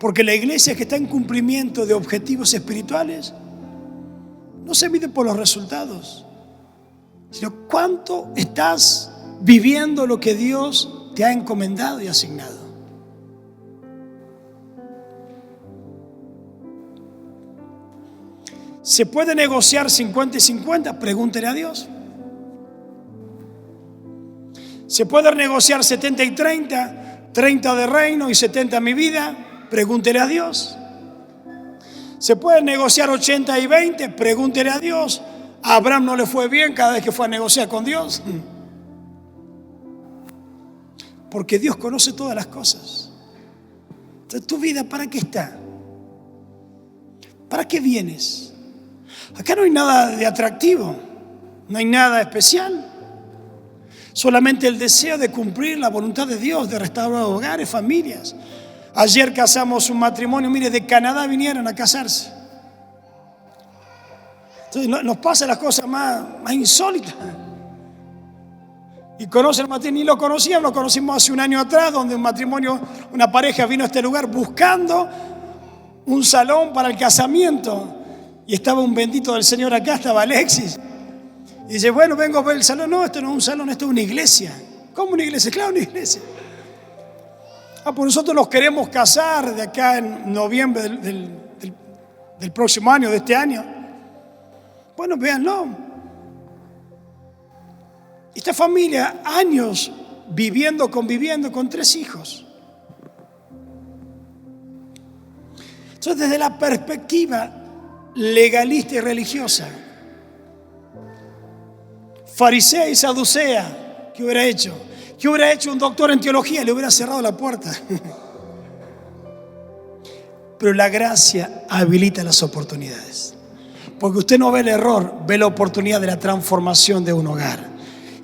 Porque la iglesia que está en cumplimiento de objetivos espirituales no se mide por los resultados, sino cuánto estás viviendo lo que Dios te ha encomendado y asignado. ¿Se puede negociar 50 y 50? Pregúntele a Dios. ¿Se puede negociar 70 y 30? 30 de reino y 70 mi vida. Pregúntele a Dios. ¿Se puede negociar 80 y 20? Pregúntele a Dios. A Abraham no le fue bien cada vez que fue a negociar con Dios. Porque Dios conoce todas las cosas. Entonces, ¿tu vida para qué está? ¿Para qué vienes? Acá no hay nada de atractivo, no hay nada especial. Solamente el deseo de cumplir la voluntad de Dios, de restaurar hogares, familias. Ayer casamos un matrimonio, mire, de Canadá vinieron a casarse. Entonces nos pasa las cosas más insólitas. Y conocen el matrimonio, ni lo conocían, lo conocimos hace un año atrás, donde un matrimonio, una pareja vino a este lugar buscando un salón para el casamiento. Y estaba un bendito del Señor acá, estaba Alexis. Y dice, bueno, vengo a ver el salón. No, esto no es un salón, esto es una iglesia. ¿Cómo una iglesia? Claro, una iglesia. Pues nosotros nos queremos casar de acá en noviembre del próximo año, de este año. Bueno, véanlo. Esta familia, años conviviendo con 3 hijos. Entonces, desde la perspectiva legalista y religiosa, farisea y saducea, ¿qué hubiera hecho? ¿Qué hubiera hecho un doctor en teología? Le hubiera cerrado la puerta. Pero la gracia habilita las oportunidades. Porque usted no ve el error, ve la oportunidad de la transformación de un hogar.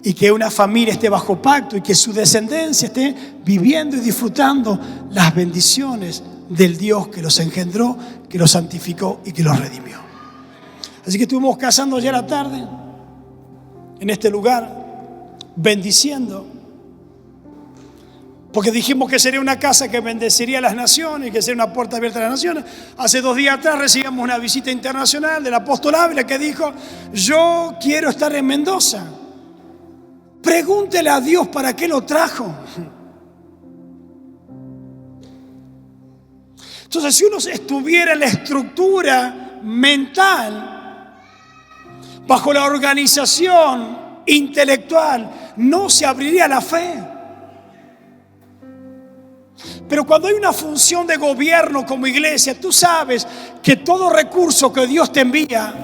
Y que una familia esté bajo pacto y que su descendencia esté viviendo y disfrutando las bendiciones del Dios que los engendró, que los santificó y que los redimió. Así que estuvimos casando ayer a la tarde en este lugar, bendiciendo, porque dijimos que sería una casa que bendeciría a las naciones, que sería una puerta abierta a las naciones. Hace 2 días atrás recibimos una visita internacional del apóstol Ávila que dijo, yo quiero estar en Mendoza. Pregúntele a Dios para qué lo trajo. Entonces, si uno estuviera en la estructura mental, bajo la organización intelectual, no se abriría la fe. Pero cuando hay una función de gobierno como iglesia, tú sabes que todo recurso que Dios te envía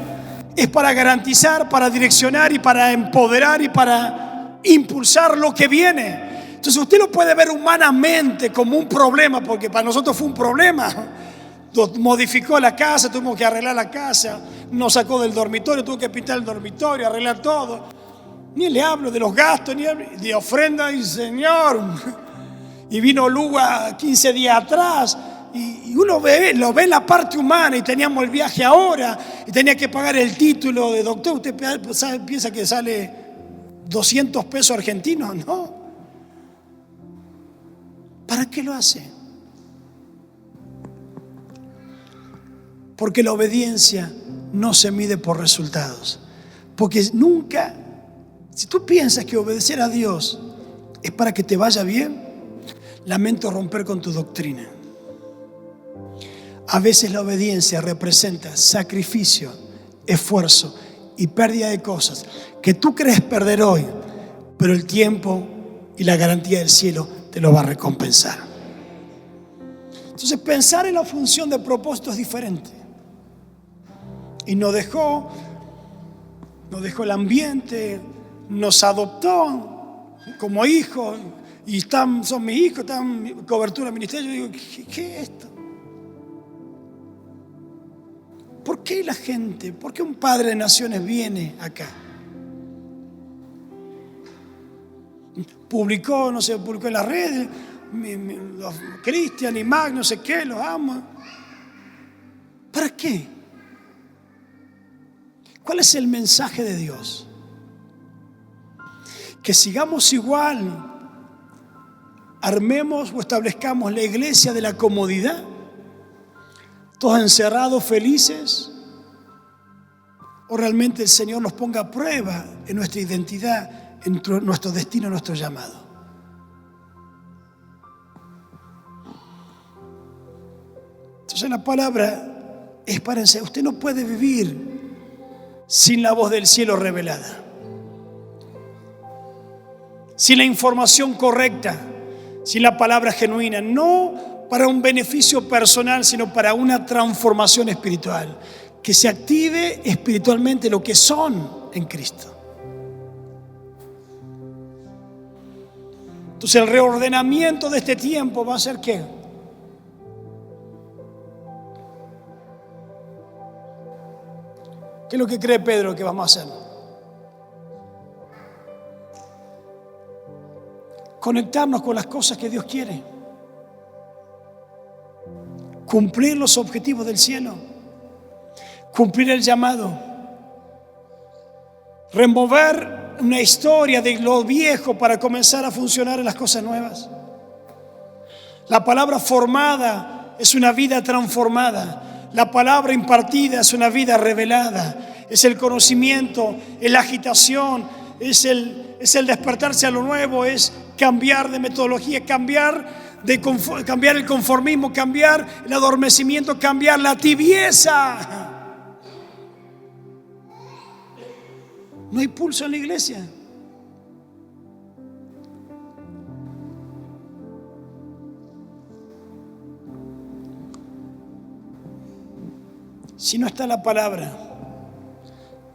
es para garantizar, para direccionar y para empoderar y para impulsar lo que viene. Entonces usted lo puede ver humanamente como un problema, porque para nosotros fue un problema. Nos modificó la casa, tuvimos que arreglar la casa, nos sacó del dormitorio, tuvo que pintar el dormitorio, arreglar todo. Ni le hablo de los gastos, ni de ofrenda, y Señor. Y vino Luga 15 días atrás, y uno lo ve en la parte humana, y teníamos el viaje ahora, y tenía que pagar el título de doctor. ¿Usted piensa que sale 200 pesos argentinos? No. ¿Para qué lo hace? Porque la obediencia no se mide por resultados. Porque nunca, si tú piensas que obedecer a Dios es para que te vaya bien, lamento romper con tu doctrina. A veces la obediencia representa sacrificio, esfuerzo y pérdida de cosas que tú crees perder hoy, pero el tiempo y la garantía del cielo te lo va a recompensar. Entonces, pensar en la función de propósito es diferente. Y nos dejó el ambiente, nos adoptó como hijos, y son mis hijos, están en cobertura ministerio. Yo digo, ¿qué es esto? ¿Por qué la gente, por qué un padre de naciones viene acá? Publicó en las redes, los Cristian y Mag, no sé qué, los amo. ¿Para qué? ¿Cuál es el mensaje de Dios? Que sigamos igual, armemos o establezcamos la iglesia de la comodidad, todos encerrados, felices, o realmente el Señor nos ponga a prueba en nuestra identidad, en nuestro destino, en nuestro llamado. Entonces la palabra es para enseñar. Usted no puede vivir sin la voz del cielo revelada. sin la información correcta, sin la palabra genuina, no para un beneficio personal, sino para una transformación espiritual, que se active espiritualmente lo que son en Cristo. Entonces el reordenamiento de este tiempo va a ser ¿qué? ¿Qué es lo que cree Pedro que vamos a hacer? Conectarnos con las cosas que Dios quiere. Cumplir los objetivos del cielo. Cumplir el llamado. Remover una historia de lo viejo para comenzar a funcionar en las cosas nuevas. La palabra formada es una vida transformada. La palabra impartida es una vida revelada. Es el conocimiento, es la agitación, es el despertarse a lo nuevo, es cambiar de metodología, cambiar el conformismo, cambiar el adormecimiento, cambiar la tibieza. No hay pulso en la iglesia. Si no está la palabra,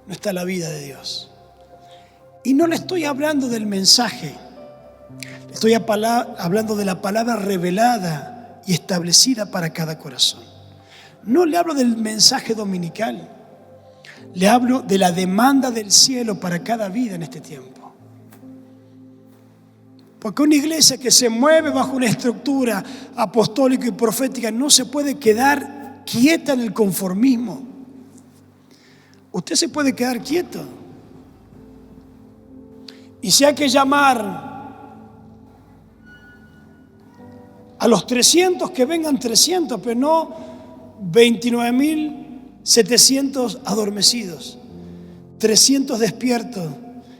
no está la vida de Dios. Y no le estoy hablando del mensaje, le estoy hablando de la palabra revelada y establecida para cada corazón. No le hablo del mensaje dominical, le hablo de la demanda del cielo para cada vida en este tiempo. Porque una iglesia que se mueve bajo una estructura apostólica y profética no se puede quedar quieta en el conformismo. Usted se puede quedar quieto. Y si hay que llamar a los 300, que vengan 300, pero no 29.700 adormecidos. 300 despiertos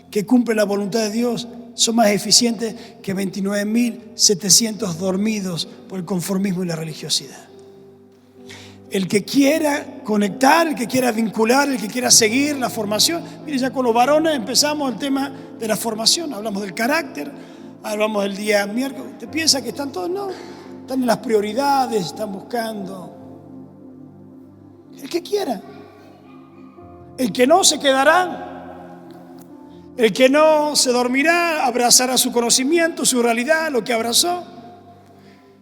que cumplen la voluntad de Dios son más eficientes que 29.700 dormidos por el conformismo y la religiosidad. El que quiera conectar, el que quiera vincular, el que quiera seguir la formación. Mire, ya con los varones empezamos el tema de la formación. Hablamos del carácter, hablamos del día miércoles. ¿Te piensa que están todos? No, están en las prioridades, están buscando. El que quiera. El que no se quedará. El que no se dormirá, abrazará su conocimiento, su realidad, lo que abrazó.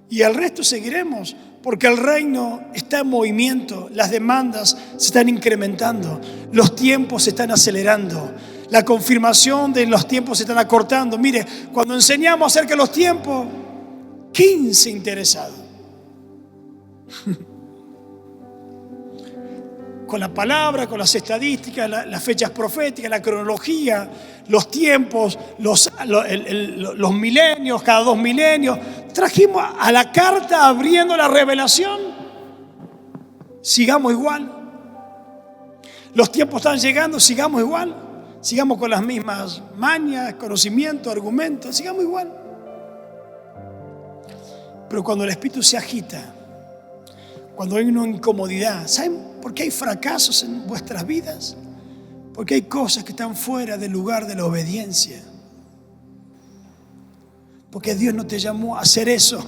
Y al resto seguiremos. Porque el reino está en movimiento, las demandas se están incrementando, los tiempos se están acelerando, la confirmación de los tiempos se están acortando. Mire, cuando enseñamos acerca de los tiempos, 15 interesados. Con la palabra, con las estadísticas, las fechas proféticas, la cronología, los tiempos, los milenios, cada 2 milenios. Trajimos a la carta abriendo la revelación. Sigamos igual. Los tiempos están llegando, sigamos igual. Sigamos con las mismas mañas, conocimientos, argumentos, sigamos igual. Pero cuando el espíritu se agita, cuando hay una incomodidad, ¿saben por qué hay fracasos en vuestras vidas? Porque hay cosas que están fuera del lugar de la obediencia. Porque Dios no te llamó a hacer eso.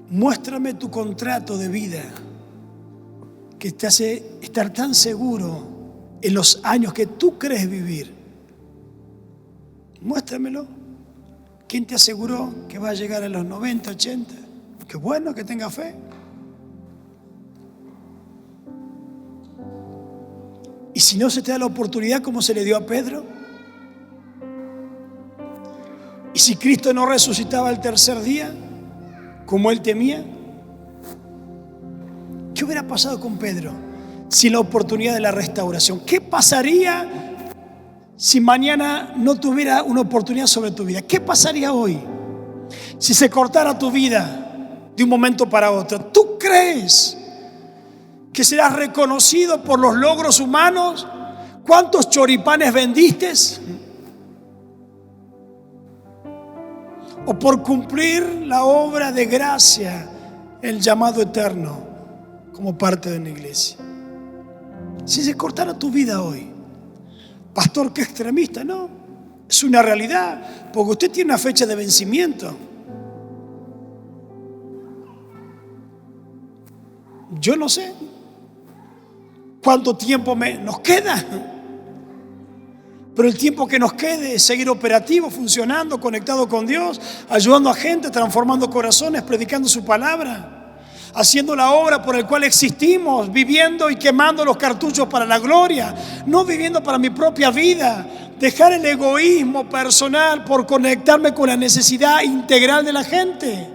Muéstrame tu contrato de vida que te hace estar tan seguro en los años que tú crees vivir. Muéstramelo. ¿Quién te aseguró que va a llegar a los 90, 80? Qué bueno que tenga fe. Y si no se te da la oportunidad como se le dio a Pedro. Y si Cristo no resucitaba el tercer día, como él temía. ¿Qué hubiera pasado con Pedro sin la oportunidad de la restauración? ¿Qué pasaría si mañana no tuviera una oportunidad sobre tu vida? ¿Qué pasaría hoy si se cortara tu vida de un momento para otro? ¿Tú crees que serás reconocido por los logros humanos? ¿Cuántos choripanes vendiste? ¿O por cumplir la obra de gracia, el llamado eterno, como parte de una iglesia. Si se cortara tu vida hoy, pastor, qué extremista, no, es una realidad, porque usted tiene una fecha de vencimiento. Yo no sé cuánto tiempo nos queda, pero el tiempo que nos quede es seguir operativo, funcionando, conectado con Dios, ayudando a gente, transformando corazones, predicando su palabra, haciendo la obra por la cual existimos, viviendo y quemando los cartuchos para la gloria, no viviendo para mi propia vida, dejar el egoísmo personal por conectarme con la necesidad integral de la gente.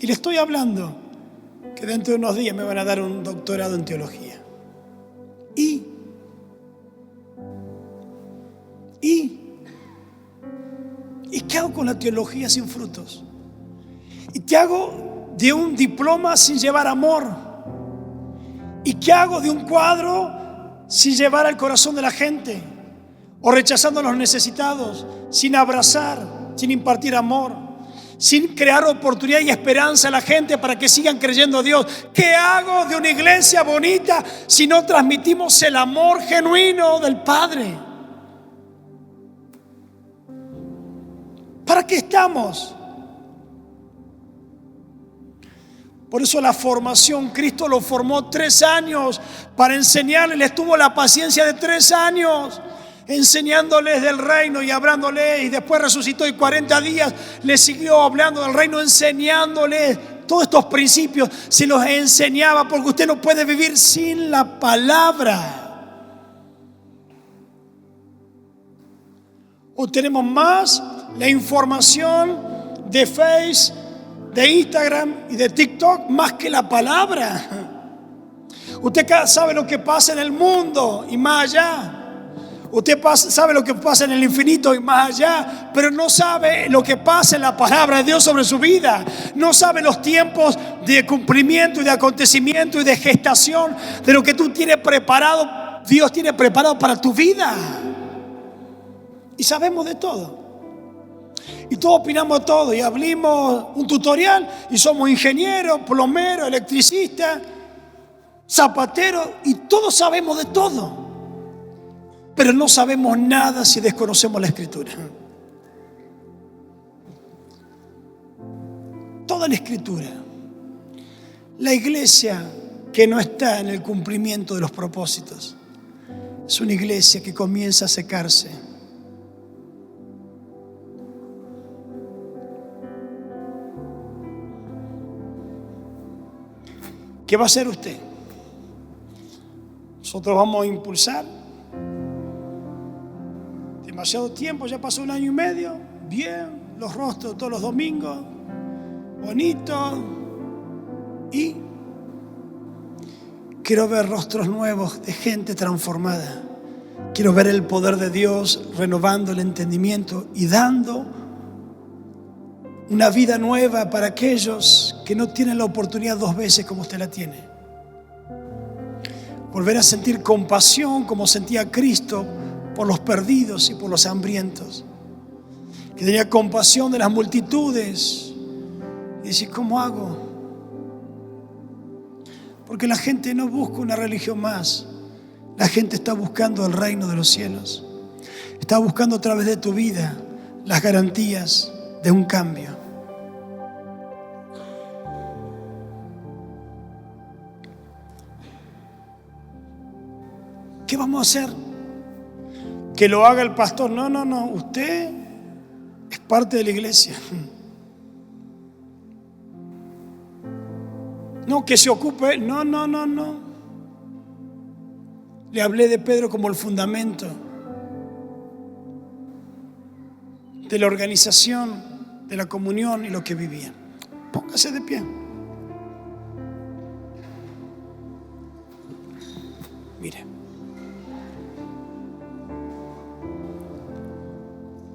Y le estoy hablando que dentro de unos días me van a dar un doctorado en teología. ¿Y qué hago con la teología sin frutos? ¿Y qué hago de un diploma sin llevar amor? ¿Y qué hago de un cuadro sin llevar al corazón de la gente? O rechazando a los necesitados, sin abrazar, sin impartir amor, sin crear oportunidad y esperanza a la gente para que sigan creyendo a Dios. ¿Qué hago de una iglesia bonita si no transmitimos el amor genuino del Padre? ¿Para qué estamos? Por eso la formación, Cristo lo formó 3 años para enseñarles. Les tuvo la paciencia de 3 años enseñándoles del reino y hablándoles, y después resucitó y 40 días les siguió hablando del reino, enseñándoles todos estos principios. Se los enseñaba, porque usted no puede vivir sin la palabra. O tenemos más la información de Facebook, de Instagram y de TikTok, más que la palabra. Usted sabe lo que pasa en el mundo y más allá. Usted sabe lo que pasa en el infinito y más allá, pero no sabe lo que pasa en la palabra de Dios sobre su vida. No sabe los tiempos de cumplimiento y de acontecimiento y de gestación de lo que tú tienes preparado, Dios tiene preparado para tu vida. Y sabemos de todo. Y todos opinamos todo y abrimos un tutorial y somos ingenieros, plomeros, electricistas, zapateros y todos sabemos de todo. Pero no sabemos nada si desconocemos la Escritura. Toda la Escritura. La iglesia que no está en el cumplimiento de los propósitos es una iglesia que comienza a secarse. ¿Qué va a hacer usted? Nosotros vamos a impulsar. Demasiado tiempo, ya pasó 1 año y medio. Bien, los rostros todos los domingos, bonitos. Y quiero ver rostros nuevos de gente transformada. Quiero ver el poder de Dios renovando el entendimiento y dando una vida nueva para aquellos que no tienen la oportunidad 2 veces como usted la tiene. Volver a sentir compasión como sentía Cristo por los perdidos y por los hambrientos, que tenía compasión de las multitudes. Y decir, ¿cómo hago? Porque la gente no busca una religión más. La gente está buscando el reino de los cielos. Está buscando a través de tu vida las garantías de un cambio. ¿Qué vamos a hacer? Que lo haga el pastor. No, usted es parte de la iglesia. No, que se ocupe. No. Le hablé de Pedro como el fundamento de la organización, de la comunión y lo que vivía. Póngase de pie. Mire.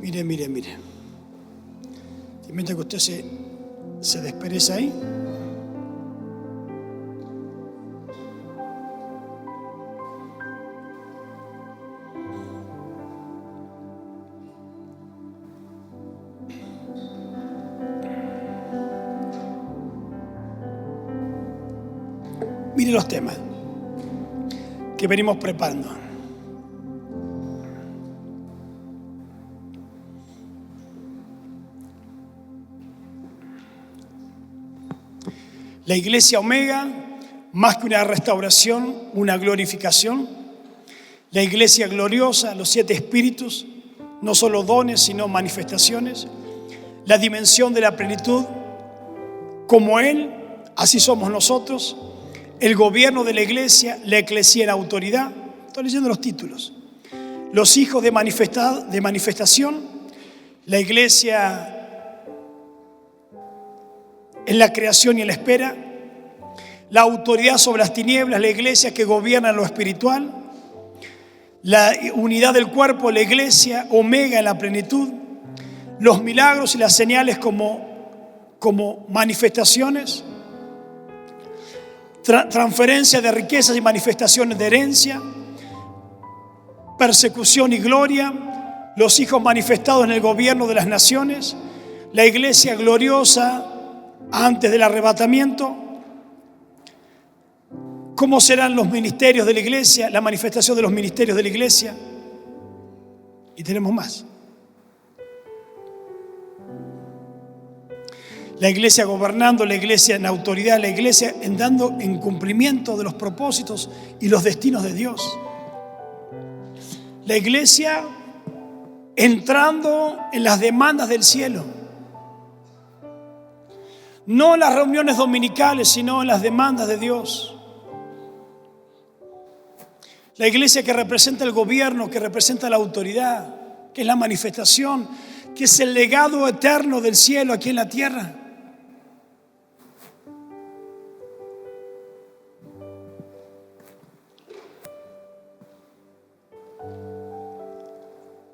Y mientras que usted se despereza ahí, Mire los temas que venimos preparando. La iglesia Omega, más que una restauración, una glorificación. La iglesia gloriosa, los 7 espíritus, no solo dones, sino manifestaciones. La dimensión de la plenitud, como Él, así somos nosotros. El gobierno de la eclesía en autoridad. Estoy leyendo los títulos. Los hijos de manifestación. La iglesia en la creación y en la espera. La autoridad sobre las tinieblas, la iglesia que gobierna lo espiritual. La unidad del cuerpo, la iglesia Omega en la plenitud. Los milagros y las señales como manifestaciones. Transferencia de riquezas y manifestaciones de herencia. Persecución y gloria. Los hijos manifestados en el gobierno de las naciones. La iglesia gloriosa antes del arrebatamiento. ¿Cómo serán los ministerios de la iglesia? La manifestación de los ministerios de la iglesia. Y tenemos más. La iglesia gobernando, la iglesia en autoridad, la iglesia dando en cumplimiento de los propósitos y los destinos de Dios. La iglesia entrando en las demandas del cielo. No en las reuniones dominicales, sino en las demandas de Dios. La iglesia que representa el gobierno, que representa la autoridad, que es la manifestación, que es el legado eterno del cielo aquí en la tierra.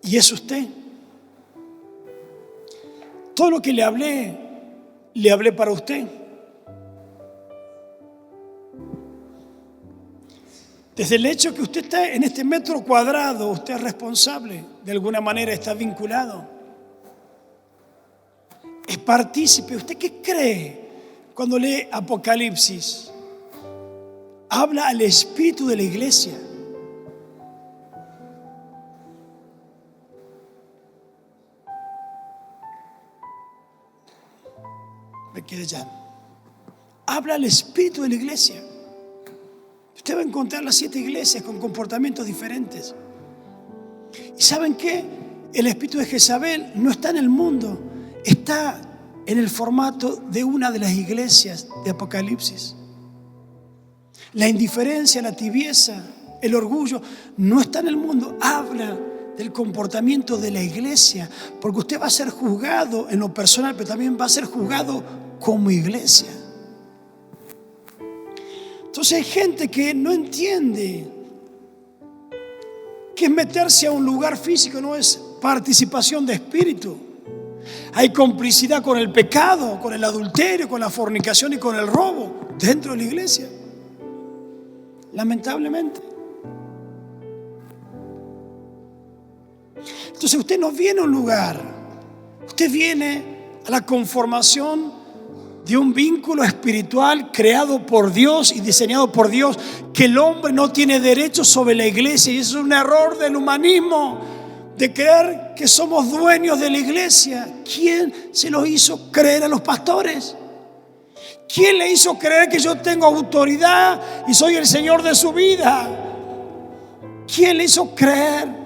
Y es usted. Todo lo que le hablé para usted. Desde el hecho que usted está en este metro cuadrado, usted es responsable, de alguna manera está vinculado. Es partícipe. ¿Usted qué cree cuando lee Apocalipsis? Habla al espíritu de la iglesia. Me quedé ya. Habla al espíritu de la iglesia. Usted va a encontrar las 7 iglesias con comportamientos diferentes. ¿Y saben qué? El espíritu de Jezabel no está en el mundo, está en el formato de una de las iglesias de Apocalipsis. La indiferencia, la tibieza, el orgullo no está en el mundo. Habla del comportamiento de la iglesia, porque usted va a ser juzgado en lo personal, pero también va a ser juzgado como iglesia. Entonces hay gente que no entiende que meterse a un lugar físico no es participación de espíritu. Hay complicidad con el pecado, con el adulterio, con la fornicación y con el robo dentro de la iglesia. Lamentablemente. Entonces usted no viene a un lugar, usted viene a la conformación de un vínculo espiritual creado por Dios y diseñado por Dios, que el hombre no tiene derecho sobre la iglesia. Y eso es un error del humanismo, de creer que somos dueños de la iglesia. ¿Quién se lo hizo creer a los pastores? ¿Quién le hizo creer que yo tengo autoridad y soy el Señor de su vida? ¿Quién le hizo creer?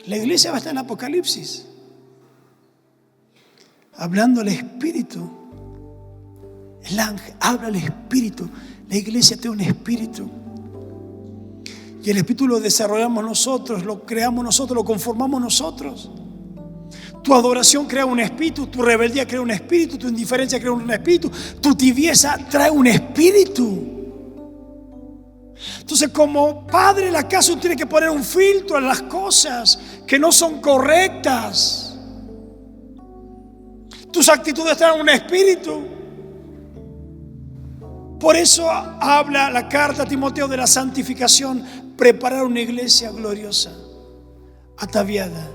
La iglesia va a estar en Apocalipsis, hablando al Espíritu. El ángel habla al Espíritu. La iglesia tiene un Espíritu. Y el Espíritu lo desarrollamos nosotros, lo creamos nosotros, lo conformamos nosotros. Tu adoración crea un espíritu, tu rebeldía crea un espíritu, tu indiferencia crea un espíritu, tu tibieza trae un espíritu. Entonces, como padre de la casa, uno tiene que poner un filtro a las cosas que no son correctas. Tus actitudes traen un espíritu. Por eso habla la carta a Timoteo de la santificación, preparar una iglesia gloriosa, ataviada,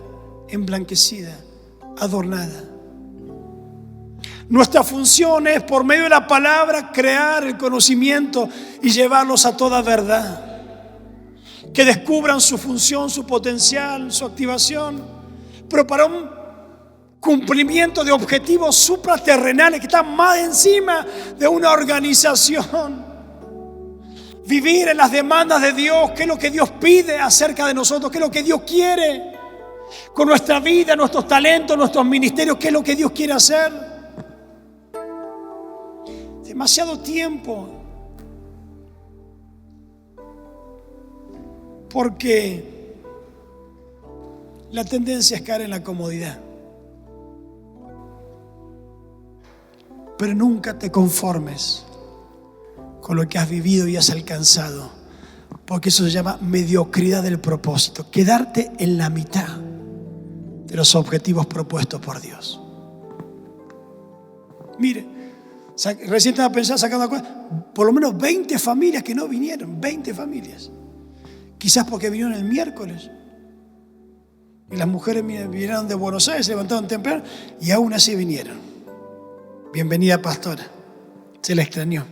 emblanquecida, adornada. Nuestra función es, por medio de la palabra, crear el conocimiento y llevarlos a toda verdad. Que descubran su función, su potencial, su activación. Pero para un cumplimiento de objetivos supraterrenales que están más encima de una organización. Vivir en las demandas de Dios, qué es lo que Dios pide acerca de nosotros, qué es lo que Dios quiere con nuestra vida, nuestros talentos, nuestros ministerios, qué es lo que Dios quiere hacer. Demasiado tiempo. Porque la tendencia es caer en la comodidad. Pero nunca te conformes con lo que has vivido y has alcanzado, porque eso se llama mediocridad del propósito. Quedarte en la mitad de los objetivos propuestos por Dios. Mire, recién estaba pensando, sacando cuenta, por lo menos 20 familias que no vinieron, 20 familias. Quizás porque vinieron el miércoles. Y las mujeres vinieron de Buenos Aires, se levantaron temprano y aún así vinieron. Bienvenida, pastora. Se la extrañó.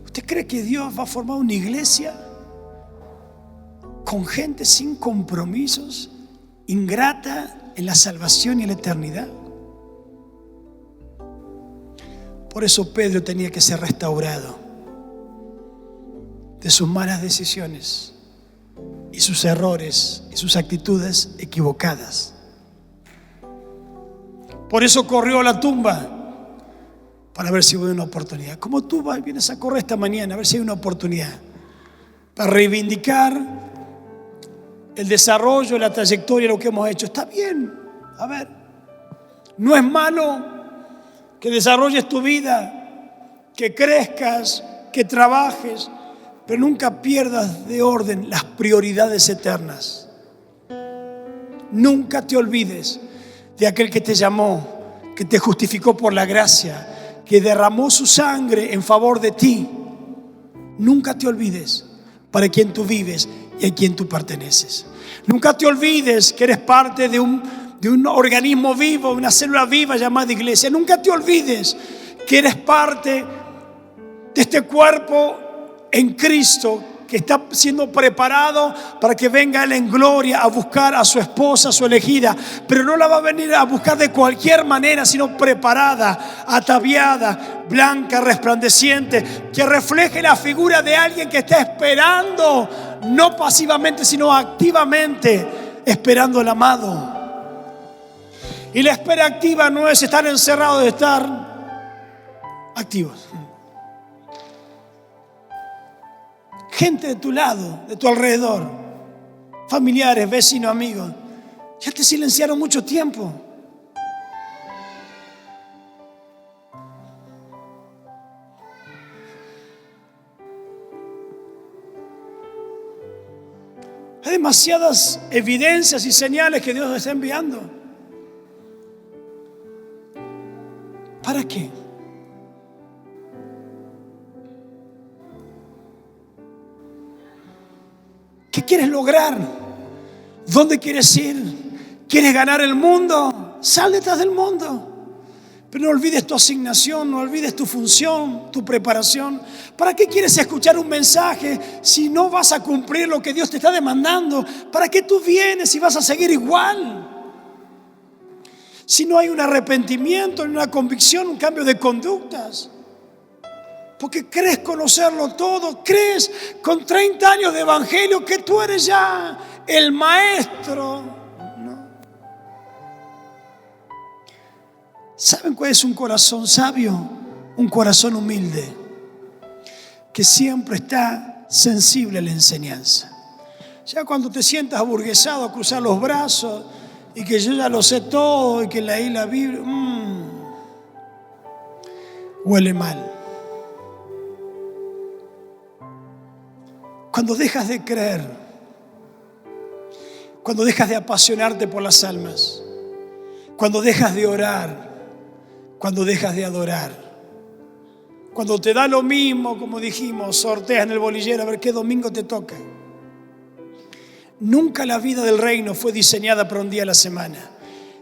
¿Usted cree que Dios va a formar una iglesia con gente sin compromisos, ingrata en la salvación y en la eternidad? Por eso Pedro tenía que ser restaurado de sus malas decisiones y sus errores y sus actitudes equivocadas. Por eso corrió a la tumba para ver si hubo una oportunidad. Como tú vienes a correr esta mañana a ver si hay una oportunidad para reivindicar el desarrollo, la trayectoria, lo que hemos hecho. Está bien, a ver, no es malo que desarrolles tu vida, que crezcas, que trabajes, pero nunca pierdas de orden las prioridades eternas. Nunca te olvides de aquel que te llamó, que te justificó por la gracia, que derramó su sangre en favor de ti. Nunca te olvides para quien tú vives y a quien tú perteneces. Nunca te olvides que eres parte de un organismo vivo, una célula viva llamada iglesia. Nunca te olvides que eres parte de este cuerpo en Cristo que está siendo preparado para que venga Él en gloria a buscar a su esposa, a su elegida. Pero no la va a venir a buscar de cualquier manera, sino preparada, ataviada, blanca, resplandeciente, que refleje la figura de alguien que está esperando, no pasivamente, sino activamente, esperando al amado. Y la espera activa no es estar encerrado, de estar activos. Gente de tu lado, de tu alrededor, familiares, vecinos, amigos, ya te silenciaron mucho tiempo. Hay demasiadas evidencias y señales que Dios nos está enviando. ¿Para qué? ¿Qué quieres lograr? ¿Dónde quieres ir? ¿Quieres ganar el mundo? Sal detrás del mundo. Pero no olvides tu asignación, no olvides tu función, tu preparación. ¿Para qué quieres escuchar un mensaje si no vas a cumplir lo que Dios te está demandando? ¿Para qué tú vienes y vas a seguir igual? Si no hay un arrepentimiento, una convicción, un cambio de conductas. Porque crees conocerlo todo, crees con 30 años de evangelio que tú eres ya el maestro. ¿No? ¿Saben cuál es un corazón sabio? Un corazón humilde, que siempre está sensible a la enseñanza. Ya cuando te sientas aburguesado a cruzar los brazos y que yo ya lo sé todo y que leí la Biblia, huele mal. Cuando dejas de creer, cuando dejas de apasionarte por las almas, cuando dejas de orar, cuando dejas de adorar, cuando te da lo mismo, como dijimos, sorteas en el bolillero a ver qué domingo te toca. Nunca la vida del reino fue diseñada para un día a la semana.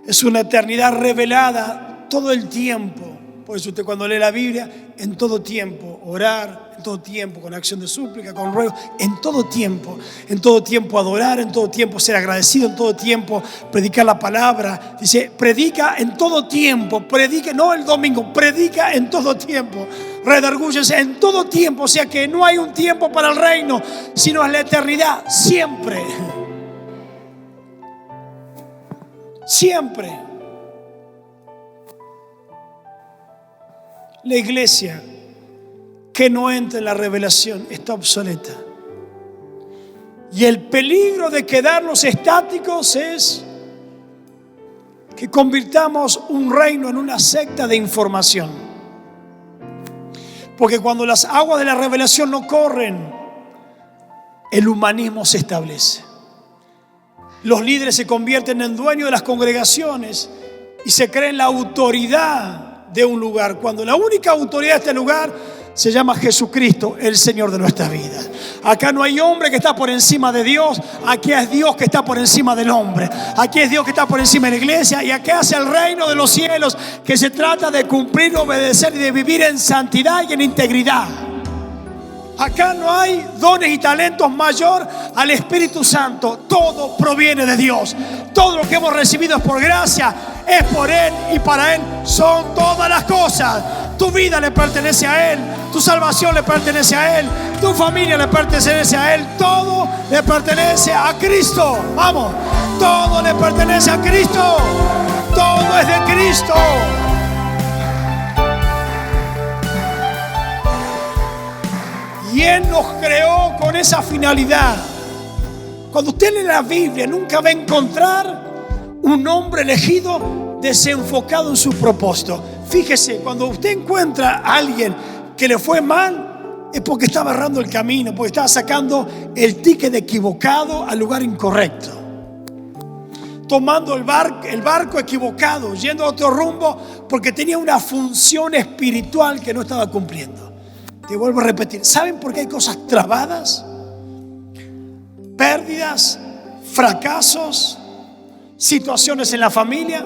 Es una eternidad revelada todo el tiempo. Por eso usted cuando lee la Biblia, en todo tiempo, orar, en todo tiempo, con acción de súplica, con ruego, en todo tiempo adorar, en todo tiempo ser agradecido, en todo tiempo predicar la palabra. Dice, predica en todo tiempo, predica, no el domingo, predica en todo tiempo. Redargúyense en todo tiempo, o sea que no hay un tiempo para el reino, sino es la eternidad, siempre. Siempre. La iglesia que no entra en la revelación está obsoleta. Y el peligro de quedarnos estáticos es que convirtamos un reino en una secta de información. Porque cuando las aguas de la revelación no corren, el humanismo se establece. Los líderes se convierten en dueños de las congregaciones y se creen la autoridad de un lugar, cuando la única autoridad de este lugar se llama Jesucristo, el Señor de nuestras vidas. Acá no hay hombre que está por encima de Dios, aquí es Dios que está por encima del hombre, aquí es Dios que está por encima de la iglesia, y aquí hace el reino de los cielos, que se trata de cumplir, obedecer y de vivir en santidad y en integridad. Acá no hay dones y talentos mayor al Espíritu Santo. Todo proviene de Dios. Todo lo que hemos recibido es por gracia, es por Él y para Él son todas las cosas. Tu vida le pertenece a Él, tu salvación le pertenece a Él, tu familia le pertenece a Él. Todo le pertenece a Cristo. Vamos, todo le pertenece a Cristo. Todo es de Cristo. Y Él nos creó con esa finalidad. Cuando usted lee la Biblia, nunca va a encontrar un hombre elegido desenfocado en su propósito. Fíjese, cuando usted encuentra a alguien que le fue mal, es porque estaba errando el camino, porque estaba sacando el ticket equivocado al lugar incorrecto, tomando el barco equivocado, yendo a otro rumbo, porque tenía una función espiritual que no estaba cumpliendo. Te vuelvo a repetir, ¿saben por qué hay cosas trabadas? Pérdidas, fracasos, situaciones en la familia.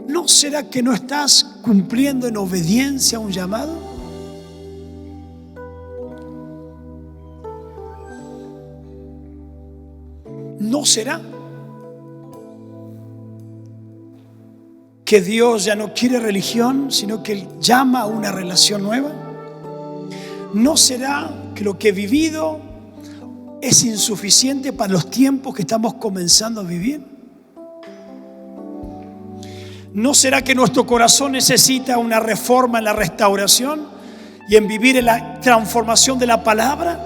¿No será que no estás cumpliendo en obediencia a un llamado? ¿No será que Dios ya no quiere religión, sino que Él llama a una relación nueva? ¿No será que lo que he vivido es insuficiente para los tiempos que estamos comenzando a vivir? ¿No será que nuestro corazón necesita una reforma en la restauración y en vivir en la transformación de la palabra?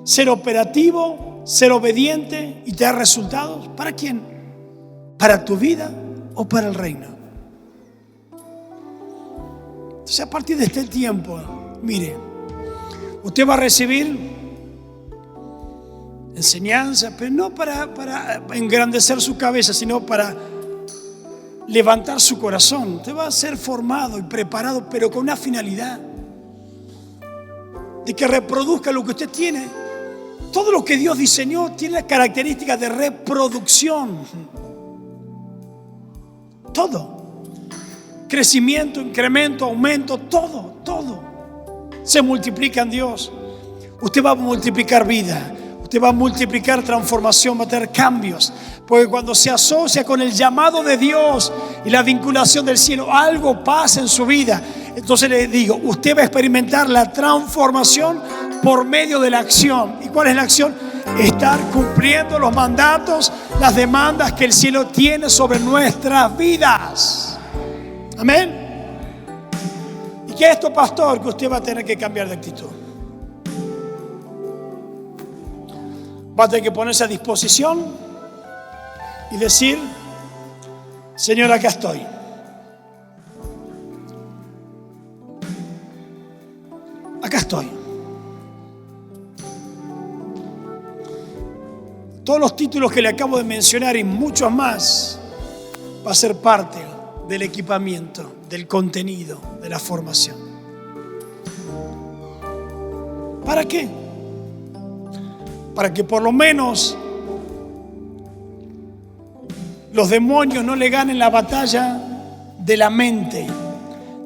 Ser operativo, ser obediente y tener resultados. ¿Para quién? ¿Para tu vida o para el reino? Entonces, a partir de este tiempo, mire, usted va a recibir enseñanza, pero no para engrandecer su cabeza, sino para levantar su corazón. Usted va a ser formado y preparado, pero con una finalidad de que reproduzca lo que usted tiene. Todo lo que Dios diseñó tiene las características de reproducción. Todo. Crecimiento, incremento, aumento, todo se multiplica en Dios. Usted va a multiplicar vida, usted va a multiplicar transformación, va a tener cambios, porque cuando se asocia con el llamado de Dios y la vinculación del cielo, algo pasa en su vida. Entonces le digo, usted va a experimentar la transformación por medio de la acción. ¿Y cuál es la acción? Estar cumpliendo los mandatos, las demandas que el cielo tiene sobre nuestras vidas. Amén. ¿Y qué es esto, pastor? Que usted va a tener que cambiar de actitud. Va a tener que ponerse a disposición y decir, Señor, acá estoy. Acá estoy. Todos los títulos que le acabo de mencionar y muchos más va a ser parte del equipamiento, del contenido, de la formación. ¿Para qué? para que por lo menos los demonios no le ganen la batalla de la mente,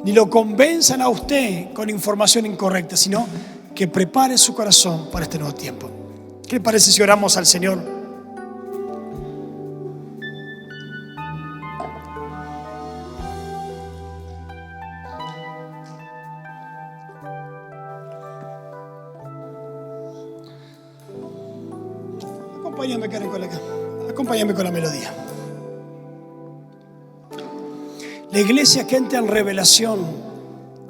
ni lo convenzan a usted con información incorrecta, sino que prepare su corazón para este nuevo tiempo. ¿Qué le parece si oramos al Señor? Acompáñame, Karen, acompáñame con la melodía. La iglesia que entra en revelación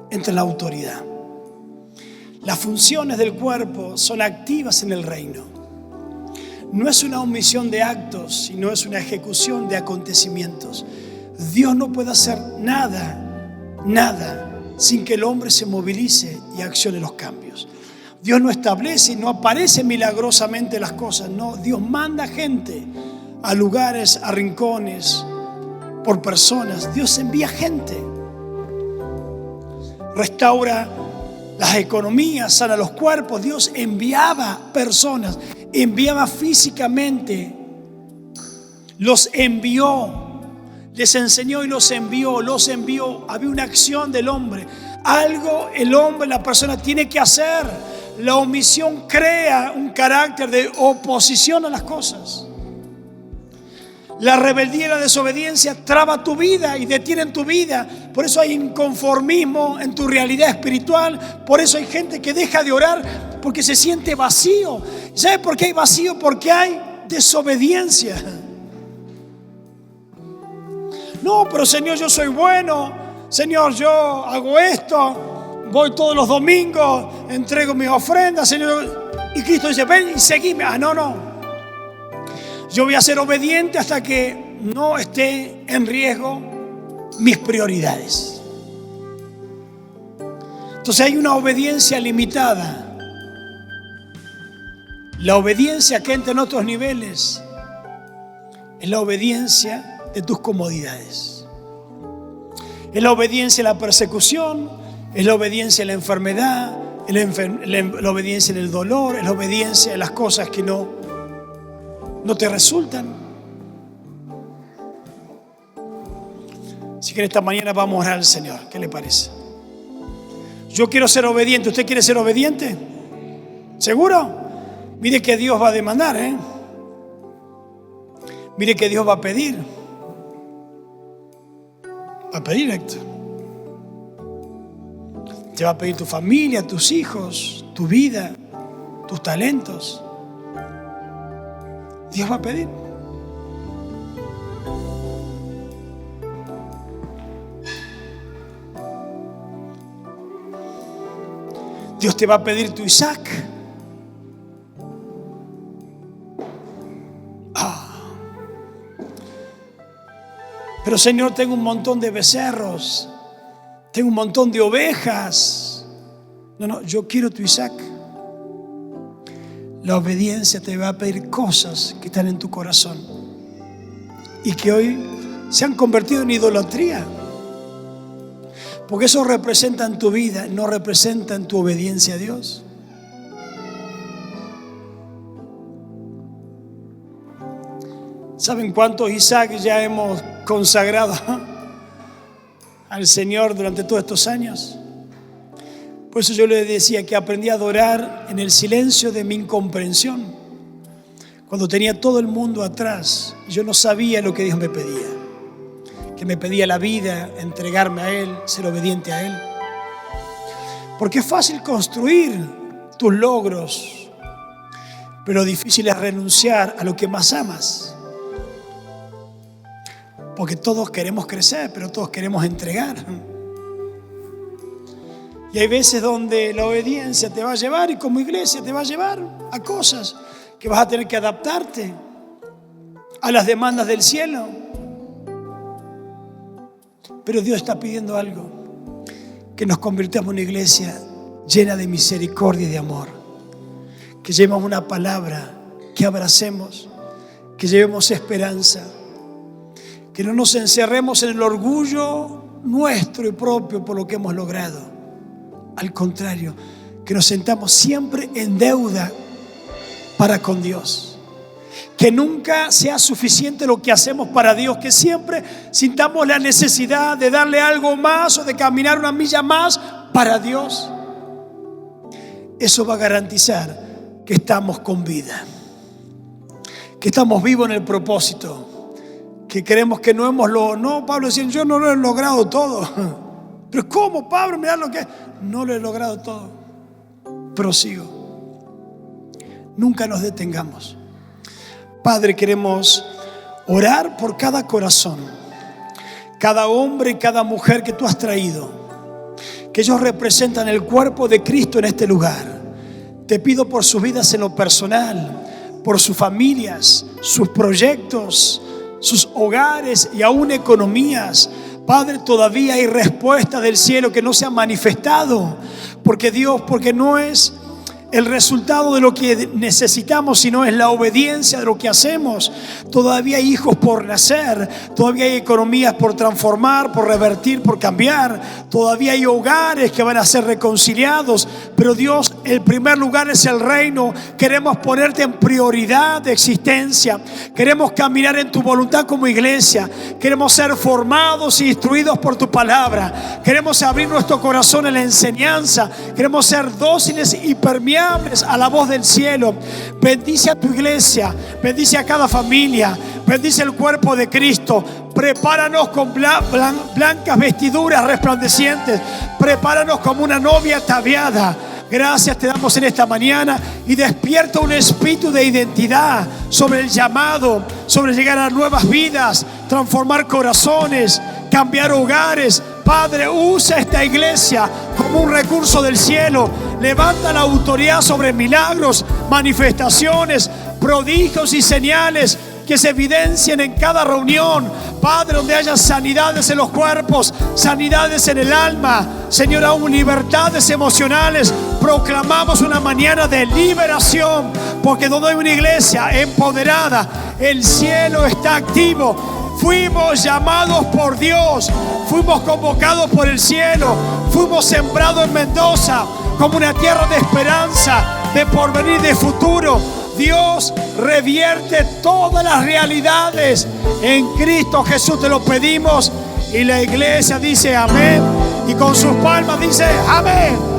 entra en la autoridad. Las funciones del cuerpo son activas en el reino. No es una omisión de actos, sino es una ejecución de acontecimientos. Dios no puede hacer nada sin que el hombre se movilice y accione los cambios. Dios no establece y no aparece milagrosamente las cosas. No, Dios manda gente a lugares, a rincones, por personas. Dios envía gente. Restaura las economías, sana los cuerpos. Dios enviaba personas, enviaba físicamente. Los envió, les enseñó y los envió. Había una acción del hombre. Algo el hombre, la persona tiene que hacer. La omisión crea un carácter de oposición a las cosas. La rebeldía y la desobediencia traba tu vida y detienen tu vida. Por eso hay inconformismo en tu realidad espiritual. Por eso hay gente que deja de orar porque se siente vacío. ¿Sabes por qué hay vacío? Porque hay desobediencia. No, pero Señor, yo soy bueno. Señor, yo hago esto. Voy todos los domingos, entrego mis ofrendas, Señor. Y Cristo dice, ven y seguime. No. Yo voy a ser obediente hasta que no esté en riesgo mis prioridades. Entonces hay una obediencia limitada. La obediencia que entra en otros niveles es la obediencia de tus comodidades. Es la obediencia a la persecución. Es la obediencia a la enfermedad, la obediencia en el dolor, es la obediencia a las cosas que no te resultan. Así que esta mañana vamos a orar al Señor. ¿Qué le parece? Yo quiero ser obediente. ¿Usted quiere ser obediente? ¿Seguro? Mire que Dios va a demandar, Mire que Dios va a pedir. Va a pedir, Héctor. Te va a pedir tu familia, tus hijos, tu vida, tus talentos. Dios va a pedir. Dios te va a pedir tu Isaac. Pero Señor, tengo un montón de becerros. Tengo un montón de ovejas. No, yo quiero tu Isaac. La obediencia te va a pedir cosas que están en tu corazón y que hoy se han convertido en idolatría. Porque eso representa en tu vida, no representa en tu obediencia a Dios. ¿Saben cuántos Isaac ya hemos consagrado al Señor durante todos estos años? Por eso yo le decía que aprendí a adorar en el silencio de mi incomprensión, cuando tenía todo el mundo atrás y yo no sabía lo que Dios me pedía, que me pedía la vida, entregarme a Él, ser obediente a Él. Porque es fácil construir tus logros, pero difícil es renunciar a lo que más amas. Porque todos queremos crecer, pero todos queremos entregar. Y hay veces donde la obediencia te va a llevar, y como iglesia te va a llevar a cosas que vas a tener que adaptarte a las demandas del cielo. Pero Dios está pidiendo algo: que nos convirtamos en una iglesia llena de misericordia y de amor, que llevemos una palabra, que abracemos, que llevemos esperanza, que no nos encerremos en el orgullo nuestro y propio por lo que hemos logrado. Al contrario, que nos sentamos siempre en deuda para con Dios. Que nunca sea suficiente lo que hacemos para Dios, que siempre sintamos la necesidad de darle algo más o de caminar una milla más para Dios. Eso va a garantizar que estamos con vida, que estamos vivos en el propósito, que creemos que no hemos logrado. No, Pablo decía, yo no lo he logrado todo. Pero ¿cómo, Pablo? Mirá lo que no lo he logrado todo. Prosigo. Nunca nos detengamos. Padre, queremos orar por cada corazón, cada hombre y cada mujer que tú has traído, que ellos representan el cuerpo de Cristo en este lugar. Te pido por sus vidas en lo personal, por sus familias, sus proyectos, sus hogares y aún economías. Padre, todavía hay respuesta del cielo que no se ha manifestado, porque Dios, porque no es el resultado de lo que necesitamos, sino es la obediencia de lo que hacemos. Todavía hay hijos por nacer, todavía hay economías por transformar, por revertir, por cambiar. Todavía hay hogares que van a ser reconciliados. Pero Dios, el primer lugar es el reino. Queremos ponerte en prioridad de existencia. Queremos caminar en tu voluntad como iglesia. Queremos ser formados e instruidos por tu palabra. Queremos abrir nuestro corazón en la enseñanza. Queremos ser dóciles y permeables a la voz del cielo. Bendice a tu iglesia, bendice a cada familia, bendice el cuerpo de Cristo. Prepáranos con blancas vestiduras resplandecientes. Prepáranos como una novia ataviada. Gracias te damos en esta mañana y despierta un espíritu de identidad sobre el llamado, sobre llegar a nuevas vidas, transformar corazones, cambiar hogares. Padre, usa esta iglesia como un recurso del cielo. Levanta la autoridad sobre milagros, manifestaciones, prodigios y señales que se evidencien en cada reunión. Padre, donde haya sanidades en los cuerpos, sanidades en el alma, Señor, aún libertades emocionales. Proclamamos una mañana de liberación, porque donde hay una iglesia empoderada, el cielo está activo. Fuimos llamados por Dios, fuimos convocados por el cielo, fuimos sembrados en Mendoza como una tierra de esperanza, de porvenir, de futuro. Dios revierte todas las realidades en Cristo Jesús, te lo pedimos. Y la iglesia dice amén, y con sus palmas dice amén.